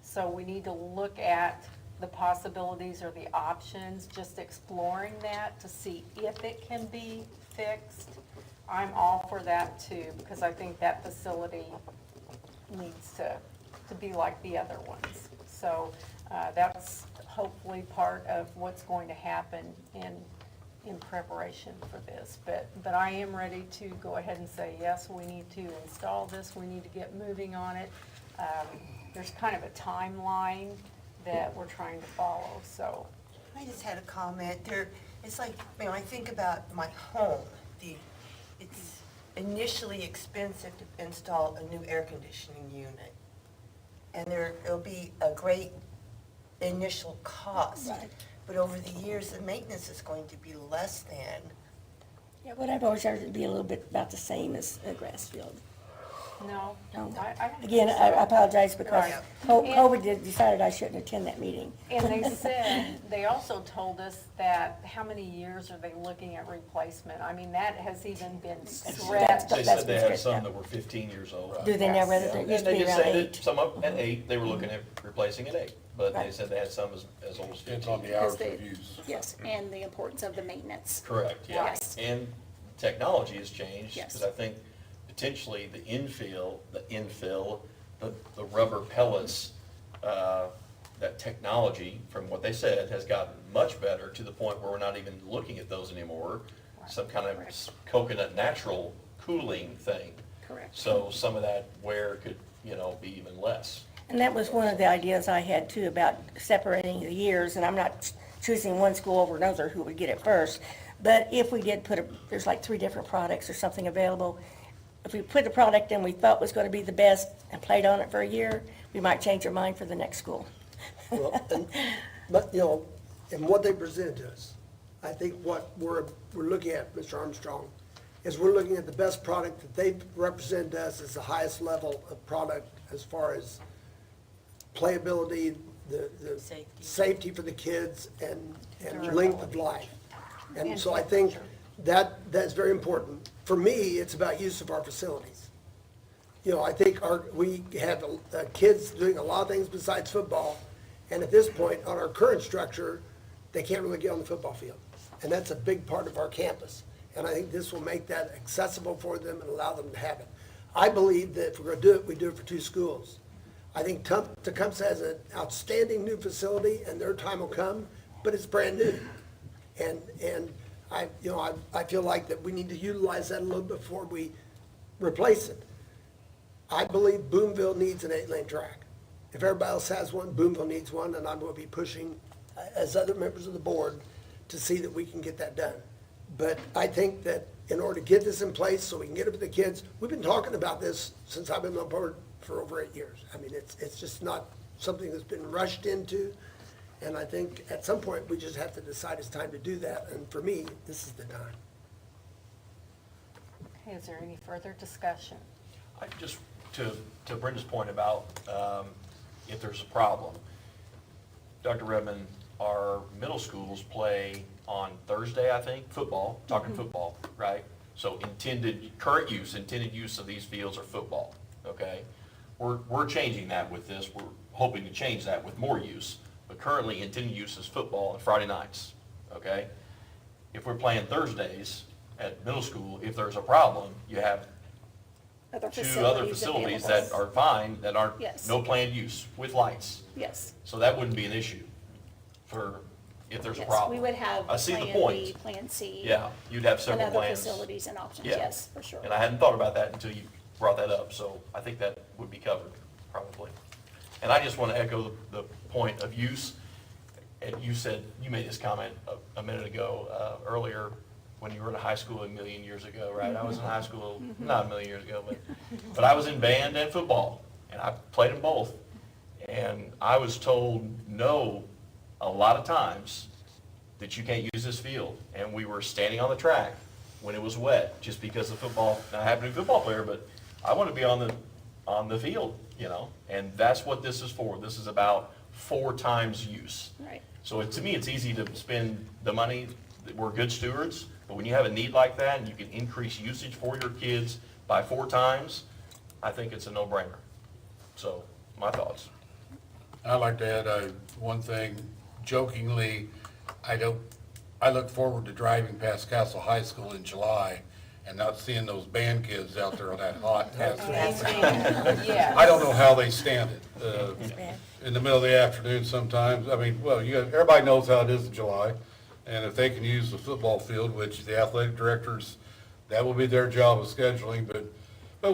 So we need to look at the possibilities or the options, just exploring that to see if it can be fixed. I'm all for that too, because I think that facility needs to be like the other ones. So that's hopefully part of what's going to happen in in preparation for this, but I am ready to go ahead and say, yes, we need to install this, we need to get moving on it. There's kind of a timeline that we're trying to follow, so. I just had a comment there. It's like, I think about my home. It's initially expensive to install a new air conditioning unit. And it'll be a great initial cost. Right. But over the years, the maintenance is going to be less than. Yeah, what I've always heard it'd be a little bit about the same as a grass field. No. No. I don't Again, think I so. apologize because Right. COVID decided I shouldn't attend that meeting. And they said, they also told us that how many years are they looking at replacement? I mean, that has even been stretched. They That's said they been had stretched some out. that were 15 years old. Do they now, Yes. rather, it And used to they be just around said that 8? some up at 8, they were looking at replacing at 8. But they Right. said they had some as old as Depends on 15. the hours Because of they- use. Yes, and the importance of the maintenance. Correct, yeah. Yes. And technology has changed. Yes. Because I think potentially the infill, the rubber pellets, that technology, from what they said, has gotten much better to the point where we're not even looking at those anymore. Some kind of Correct. coconut natural cooling thing. Correct. So some of that wear could, be even less. And that was one of the ideas I had too about separating the years, and I'm not choosing one school over another who would get it first. But if we did there's like 3 different products or something available. If we put a product in we thought was going to be the best and played on it for a year, we might change our mind for the next school. Well, but, and what they present to us, I think what we're looking at, Mr. Armstrong, is we're looking at the best product that they represent to us as the highest level of product as far as playability, the Safety. safety for the kids, and Durability. length of life. And And so I think temperature. that's very important. For me, it's about use of our facilities. I think we have kids doing a lot of things besides football, and at this point, on our current structure, they can't really get on the football field. And that's a big part of our campus. And I think this will make that accessible for them and allow them to have it. I believe that if we're going to do it, we do it for 2 schools. I think Tecumseh has an outstanding new facility, and their time will come, but it's brand new. And I feel like that we need to utilize that a little before we replace it. I believe Boonville needs an 8-lane track. If everybody else has one, Boonville needs one, and I'm going to be pushing, as other members of the board, to see that we can get that done. But I think that in order to get this in place so we can get it to the kids, we've been talking about this since I've been on board for over 8 years. I mean, it's just not something that's been rushed into. And I think at some point, we just have to decide it's time to do that. And for me, this is the time. Okay, is there any further discussion? I just, to Brenda's point about if there's a problem, Dr. Redmond, our middle schools play on Thursday, I think, football, talking football, right? So current use of these fields are football, okay? We're changing that with this. We're hoping to change that with more use. But currently, intended use is football and Friday nights, okay? If we're playing Thursdays at middle school, if there's a problem, you have Other 2 other facilities that available. are fine, that aren't, Yes. no planned use with lights. Yes. So that wouldn't be an issue for, if there's a Yes, problem. we would have I see the Plan point. B, Plan C. Yeah, you'd have And several other plans. facilities and options, Yeah. yes, for sure. And I hadn't thought about that until you brought that up, so I think that would be covered, probably. And I just want to echo the point of use. And you made this comment a minute ago, earlier, when you were in high school a million years ago, right? I was in high school, not a million years ago, but I was in band and football, and I played them both. And I was told no a lot of times that you can't use this field. And we were standing on the track when it was wet, just because of football. Now, I happen to be a football player, but I want to be on the field, and that's what this is for. This is about 4 times use. Right. So to me, it's easy to spend the money. We're good stewards, but when you have a need like that and you can increase usage for your kids by 4 times, I think it's a no-brainer. So, my thoughts. I'd like to add one thing. Jokingly, I look forward to driving past Castle High School in July and not seeing those band kids out there on that hot asphalt. Yes. I don't know how they stand it. It's bad. In the middle of the afternoon sometimes. I mean, well, everybody knows how it is in July. And if they can use the football field, which the athletic directors, that will be their job of scheduling, but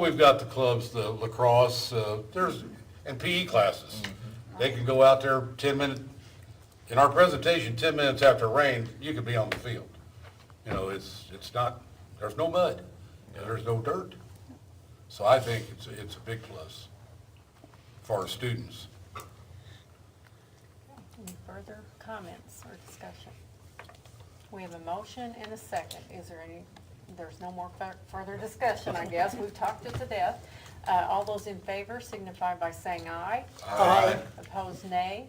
we've got the clubs, the lacrosse, and PE classes. They can go out there 10 minutes, in our presentation, 10 minutes after rain, you could be on the field. You know, it's not, there's no mud, and there's no dirt. So I think it's a big plus for our students. Any further comments or discussion? We have a motion and a second. Is there any, there's no more further discussion, I guess. We've talked it to death. All those in favor signify by saying aye. Aye. Opposed, nay.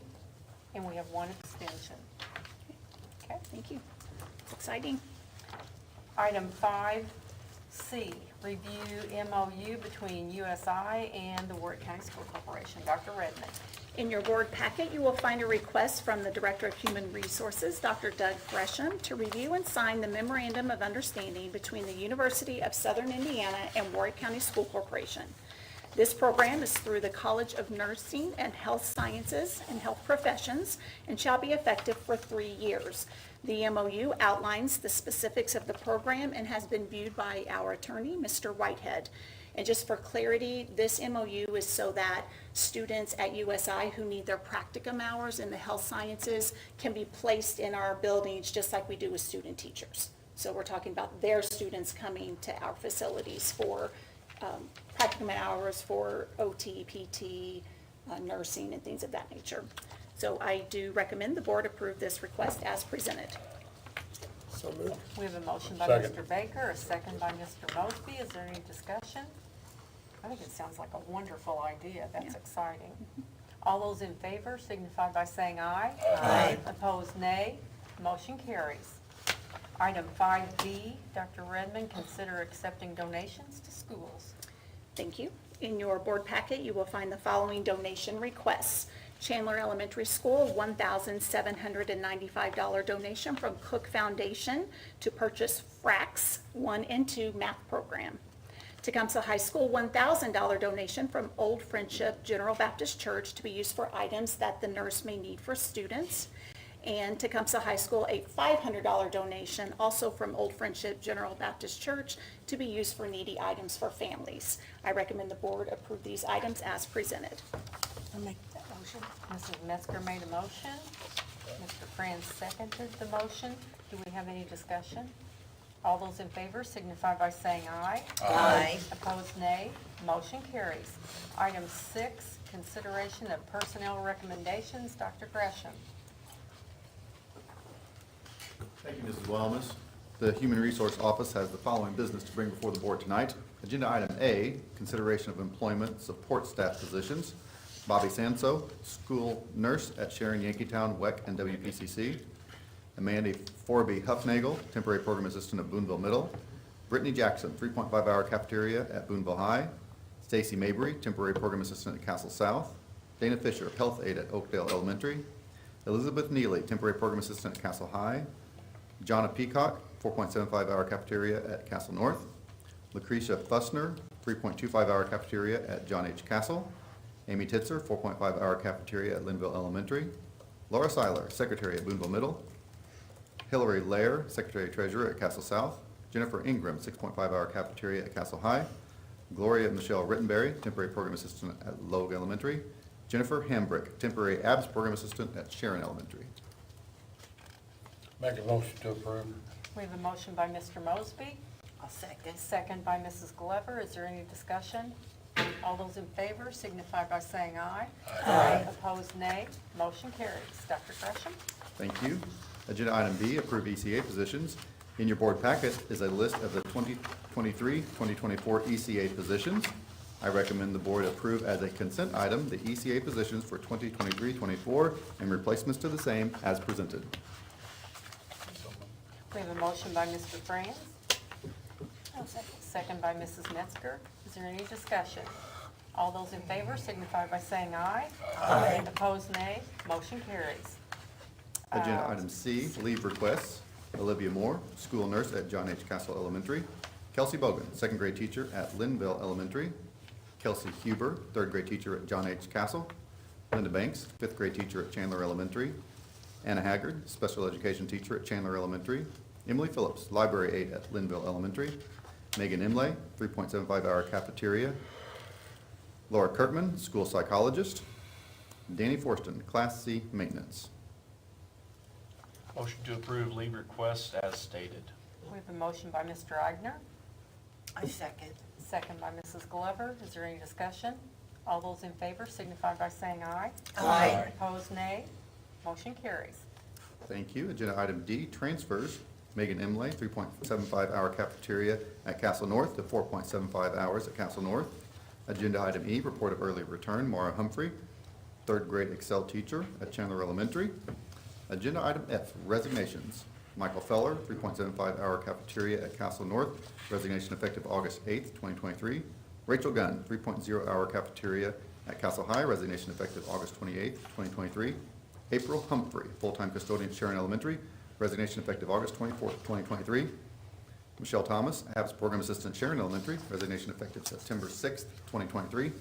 And we have one abstention. Okay. Thank you. It's exciting. Item 5C, review MOU between USI and the Warwick County School Corporation. Dr. Redmond. In your board packet, you will find a request from the Director of Human Resources, Dr. Doug Gresham, to review and sign the Memorandum of Understanding between the University of Southern Indiana and Warwick County School Corporation. This program is through the College of Nursing and Health Sciences and Health Professions and shall be effective for 3 years. The MOU outlines the specifics of the program and has been viewed by our attorney, Mr. Whitehead. And just for clarity, this MOU is so that students at USI who need their practicum hours in the health sciences can be placed in our buildings just like we do with student teachers. So we're talking about their students coming to our facilities for practicum hours, for OT, PT, nursing, and things of that nature. So I do recommend the board approve this request as presented. So moved. We have a motion by Second. Mr. Baker, a second by Mr. Mosby. Is there any discussion? I think it sounds like a wonderful idea. That's Yeah. exciting. All those in favor signify by saying aye. Aye. Opposed, nay. Motion carries. Item 5B, Dr. Redmond, consider accepting donations to schools. Thank you. In your board packet, you will find the following donation requests. Chandler Elementary School, $1,795 donation from Cook Foundation to purchase FRAX 1 and 2 math program. Tecumseh High School, $1,000 donation from Old Friendship General Baptist Church to be used for items that the nurse may need for students. And Tecumseh High School, a $500 donation also from Old Friendship General Baptist Church to be used for needy items for families. I recommend the board approve these items as presented. I'll make that motion. Mrs. Metzger made a motion. Mr. Franz seconded the motion. Do we have any discussion? All those in favor signify by saying aye. Aye. Opposed, nay. Motion carries. Item 6, consideration of personnel recommendations. Dr. Gresham. Thank you, Mrs. Wellness. The Human Resource Office has the following business to bring before the board tonight. Agenda item A, consideration of employment support staff positions. Bobby Sanso, school nurse at Sharon Yankeetown, WEC, and WPCC. Amanda Forby Huffnagel, temporary program assistant at Boonville Middle. Brittany Jackson, 3.5-hour cafeteria at Boonville High. Stacy Mabry, temporary program assistant at Castle South. Dana Fisher, health aide at Oakdale Elementary. Elizabeth Neely, temporary program assistant at Castle High. Jonna Peacock, 4.75-hour cafeteria at Castle North. Lucretia Fussner, 3.25-hour cafeteria at John H. Castle. Amy Titzer, 4.5-hour cafeteria at Linville Elementary. Laura Seiler, secretary at Boonville Middle. Hillary Lair, secretary treasurer at Castle South. Jennifer Ingram, 6.5-hour cafeteria at Castle High. Gloria Michelle Rittenberry, temporary program assistant at Logue Elementary. Jennifer Hambrick, temporary ABS program assistant at Sharon Elementary. Make a motion to approve. We have a motion by Mr. Mosby, I'll second. second by Mrs. Glover. Is there any discussion? All those in favor signify by saying aye. Aye. Opposed, nay. Motion carries. Dr. Gresham. Thank you. Agenda item B, approve ECA positions. In your board packet is a list of the 2023-2024 ECA positions. I recommend the board approve as a consent item the ECA positions for 2023-24 and replacements to the same as presented. We have a motion by Mr. Franz. Second by Mrs. Metzger. Is there any discussion? All those in favor signify by saying aye. Aye. Opposed, nay. Motion carries. Agenda item C, leave requests. Olivia Moore, school nurse at John H. Castle Elementary. Kelsey Bogan, second grade teacher at Linville Elementary. Kelsey Huber, third grade teacher at John H. Castle. Linda Banks, fifth grade teacher at Chandler Elementary. Anna Haggard, special education teacher at Chandler Elementary. Emily Phillips, library aide at Linville Elementary. Megan Imlay, 3.75-hour cafeteria. Laura Kirkman, school psychologist. Danny Forston, Class C maintenance. Motion to approve leave requests as stated. We have a motion by Mr. Aigner, I second. second by Mrs. Glover. Is there any discussion? All those in favor signify by saying aye. Aye. Opposed, nay. Motion carries. Thank you. Agenda item D, transfers. Megan Imlay, 3.75-hour cafeteria at Castle North to 4.75 hours at Castle North. Agenda item E, report of early return. Maura Humphrey, third grade Excel teacher at Chandler Elementary. Agenda item F, resignations. Michael Feller, 3.75-hour cafeteria at Castle North, resignation effective August 8th, 2023. Rachel Gunn, 3.0-hour cafeteria at Castle High, resignation effective August 28th, 2023. April Humphrey, full-time custodian at Sharon Elementary, resignation effective August 24th, 2023. Michelle Thomas, ABS program assistant at Sharon Elementary, resignation effective September 6th, 2023.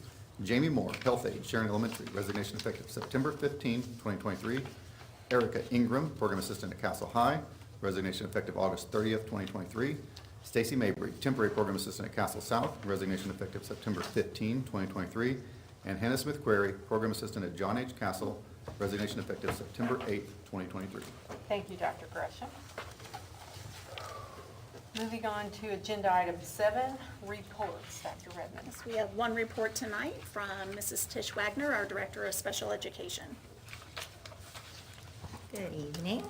Jamie Moore, health aide, Sharon Elementary, resignation effective September 15th, 2023. Erica Ingram, program assistant at Castle High, resignation effective August 30th, 2023. Stacy Mabry, temporary program assistant at Castle South, resignation effective September 15, 2023. And Hannah Smith Query, program assistant at John H. Castle, resignation effective September 8th, 2023. Thank you, Dr. Gresham. Moving on to agenda item 7, reports. Dr. Redmond. Yes, we have one report tonight from Mrs. Tish Wagner, our Director of Special Education. Good evening.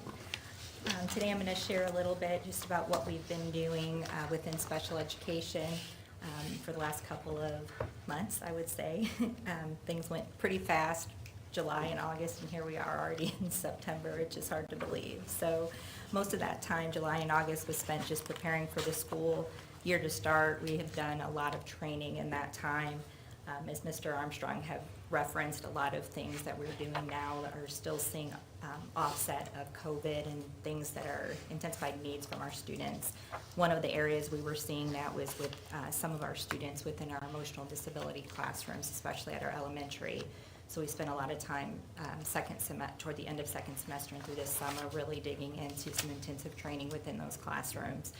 Today I'm going to share a little bit just about what we've been doing within special education for the last couple of months, I would say. Things went pretty fast, July and August, and here we are already in September. It's just hard to believe. So most of that time, July and August, was spent just preparing for the school year to start. We have done a lot of training in that time. As Mr. Armstrong have referenced, a lot of things that we're doing now are still seeing offset of COVID and things that are intensified needs from our students. One of the areas we were seeing that was with some of our students within our emotional disability classrooms, especially at our elementary. So we spent a lot of time toward the end of second semester and through this summer really digging into some intensive training within those classrooms,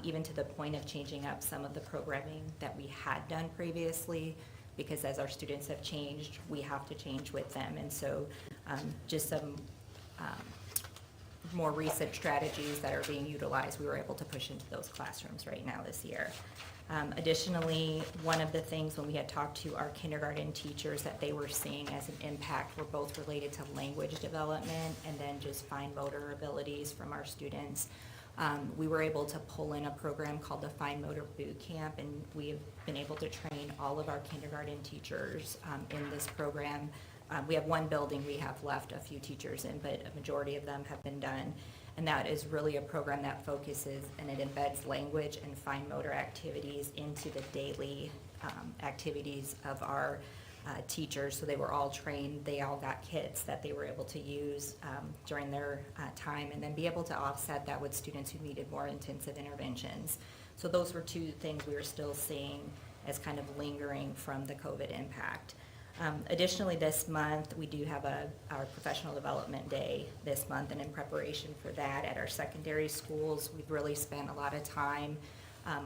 even to the point of changing up some of the programming that we had done previously, because as our students have changed, we have to change with them. And so just some more recent strategies that are being utilized, we were able to push into those classrooms right now this year. Additionally, one of the things when we had talked to our kindergarten teachers that they were seeing as an impact were both related to language development and then just fine motor abilities from our students. We were able to pull in a program called the Fine Motor Boot Camp, and we have been able to train all of our kindergarten teachers in this program. We have one building we have left a few teachers in, but a majority of them have been done. And that is really a program that focuses and it embeds language and fine motor activities into the daily activities of our teachers. So they were all trained, they all got kits that they were able to use during their time, and then be able to offset that with students who needed more intensive interventions. So those were two things we were still seeing as kind of lingering from the COVID impact. Additionally, this month, we do have our Professional Development Day this month, and in preparation for that at our secondary schools, we've really spent a lot of time.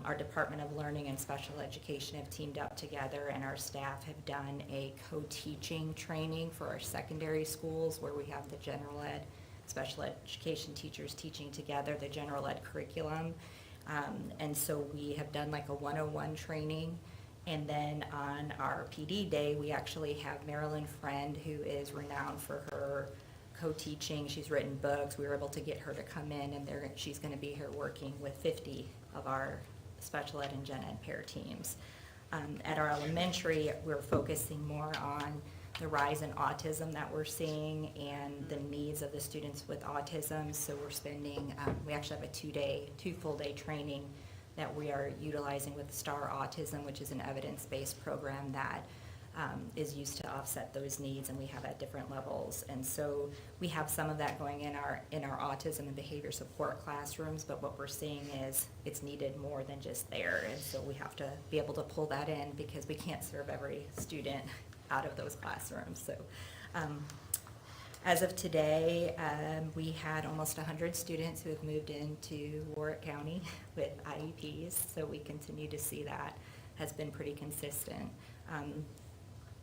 Our Department of Learning and Special Education have teamed up together, and our staff have done a co-teaching training for our secondary schools where we have the general ed, special education teachers teaching together the general ed curriculum. And so we have done like a 101 training. And then on our PD day, we actually have Marilyn Friend, who is renowned for her co-teaching. She's written books. We were able to get her to come in, and she's going to be here working with 50 of our special ed and gen ed pair teams. At our elementary, we're focusing more on the rise in autism that we're seeing and the needs of the students with autism. So we're spending, we actually have a two full day training that we are utilizing with STAR Autism, which is an evidence-based program that is used to offset those needs, and we have at different levels. And so we have some of that going in our autism and behavior support classrooms, but what we're seeing is it's needed more than just there. And so we have to be able to pull that in because we can't serve every student out of those classrooms. So As of today, we had almost 100 students who have moved into Warwick County with IEPs, so we continue to see that has been pretty consistent.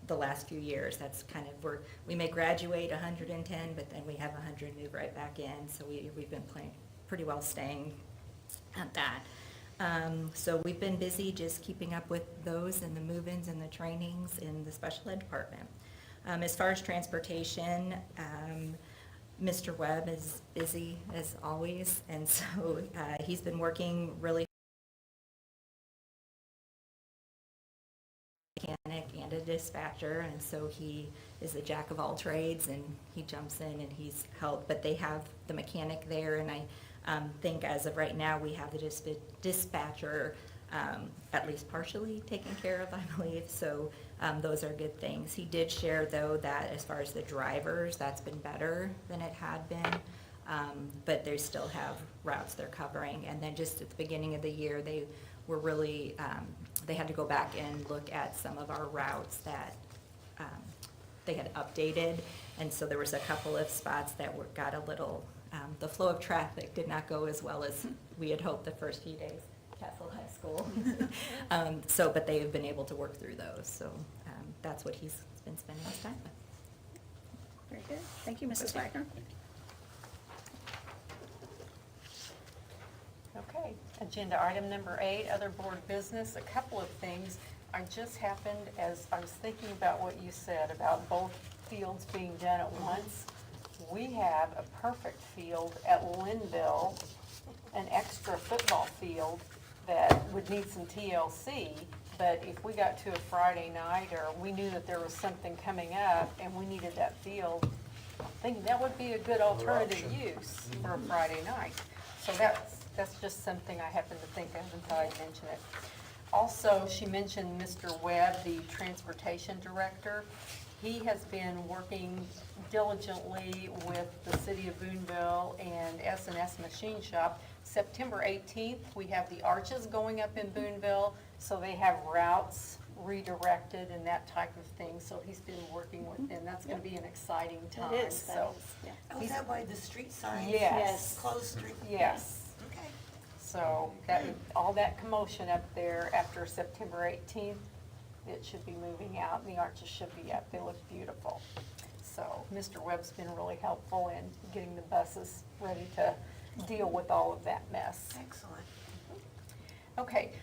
The last few years, that's kind of where, we may graduate 110, but then we have 100 move right back in, so we've been playing pretty well staying at that. So we've been busy just keeping up with those and the move-ins and the trainings in the special ed department. As far as transportation, Mr. Webb is busy as always, and so he's been working really mechanic and a dispatcher, and so he is a jack of all trades, and he jumps in and he's helped, but they have the mechanic there, and I think as of right now, we have the dispatcher at least partially taken care of, I believe, so those are good things. He did share, though, that as far as the drivers, that's been better than it had been, but they still have routes they're covering, and then just at the beginning of the year, they were really, they had to go back and look at some of our routes that they had updated, and so there was a couple of spots that got a little, the flow of traffic did not go as well as we had hoped the first few days, Castle High School. So, but they have been able to work through those, so that's what he's been spending his time with. Very good. Thank you, Mrs. Wagner. Okay, agenda item number 8, other board business, a couple of things. I just happened, as I was thinking about what you said about both fields being done at once, we have a perfect field at Linville, an extra football field that would need some TLC, but if we got to a Friday night or we knew that there was something coming up and we needed that field, I'm thinking that would be a good alternative use for a Friday night. So that's just something I happened to think of and thought I'd mention it. Also, she mentioned Mr. Webb, the transportation director. He has been working diligently with the city of Boonville and S&S Machine Shop. September 18th, we have the arches going up in Boonville, so they have routes redirected and that type of thing. So he's been working with them. That's going to be an exciting time. That So, is, yeah. Oh, is that why the street signs? Yes. Closed street? yes. Okay. So that, all that commotion up there after September 18th, it should be moving out and the arches should be up. They look beautiful. So Mr. Webb's been really helpful in getting the buses ready to deal with all of that mess. Excellent. Okay,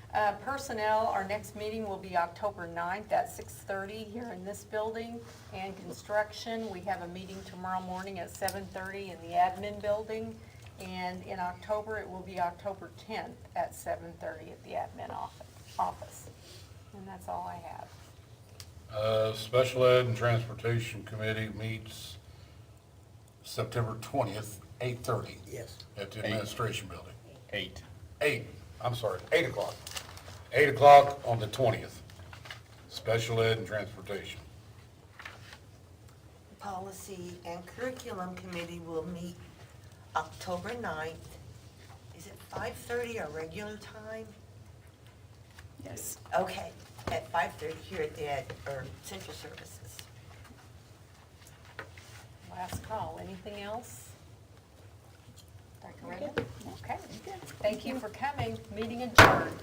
personnel, our next meeting will be October 9th at 6:30 here in this building. And construction, we have a meeting tomorrow morning at 7:30 in the admin building. And in October, it will be October 10th at 7:30 at the admin office. And that's all I have. Special Ed and Transportation Committee meets September 20th, 8:30 Yes. at the administration building. 8. 8 o'clock. 8 o'clock on the 20th. Special Ed and Transportation. Policy and Curriculum Committee will meet October 9th. Is it 5:30 our regular time? Yes. Okay, at 5:30 here at the Central Services. Last call. Anything else? Dr. We're Redmond? good. Okay. Thank you for coming. Meeting adjourned.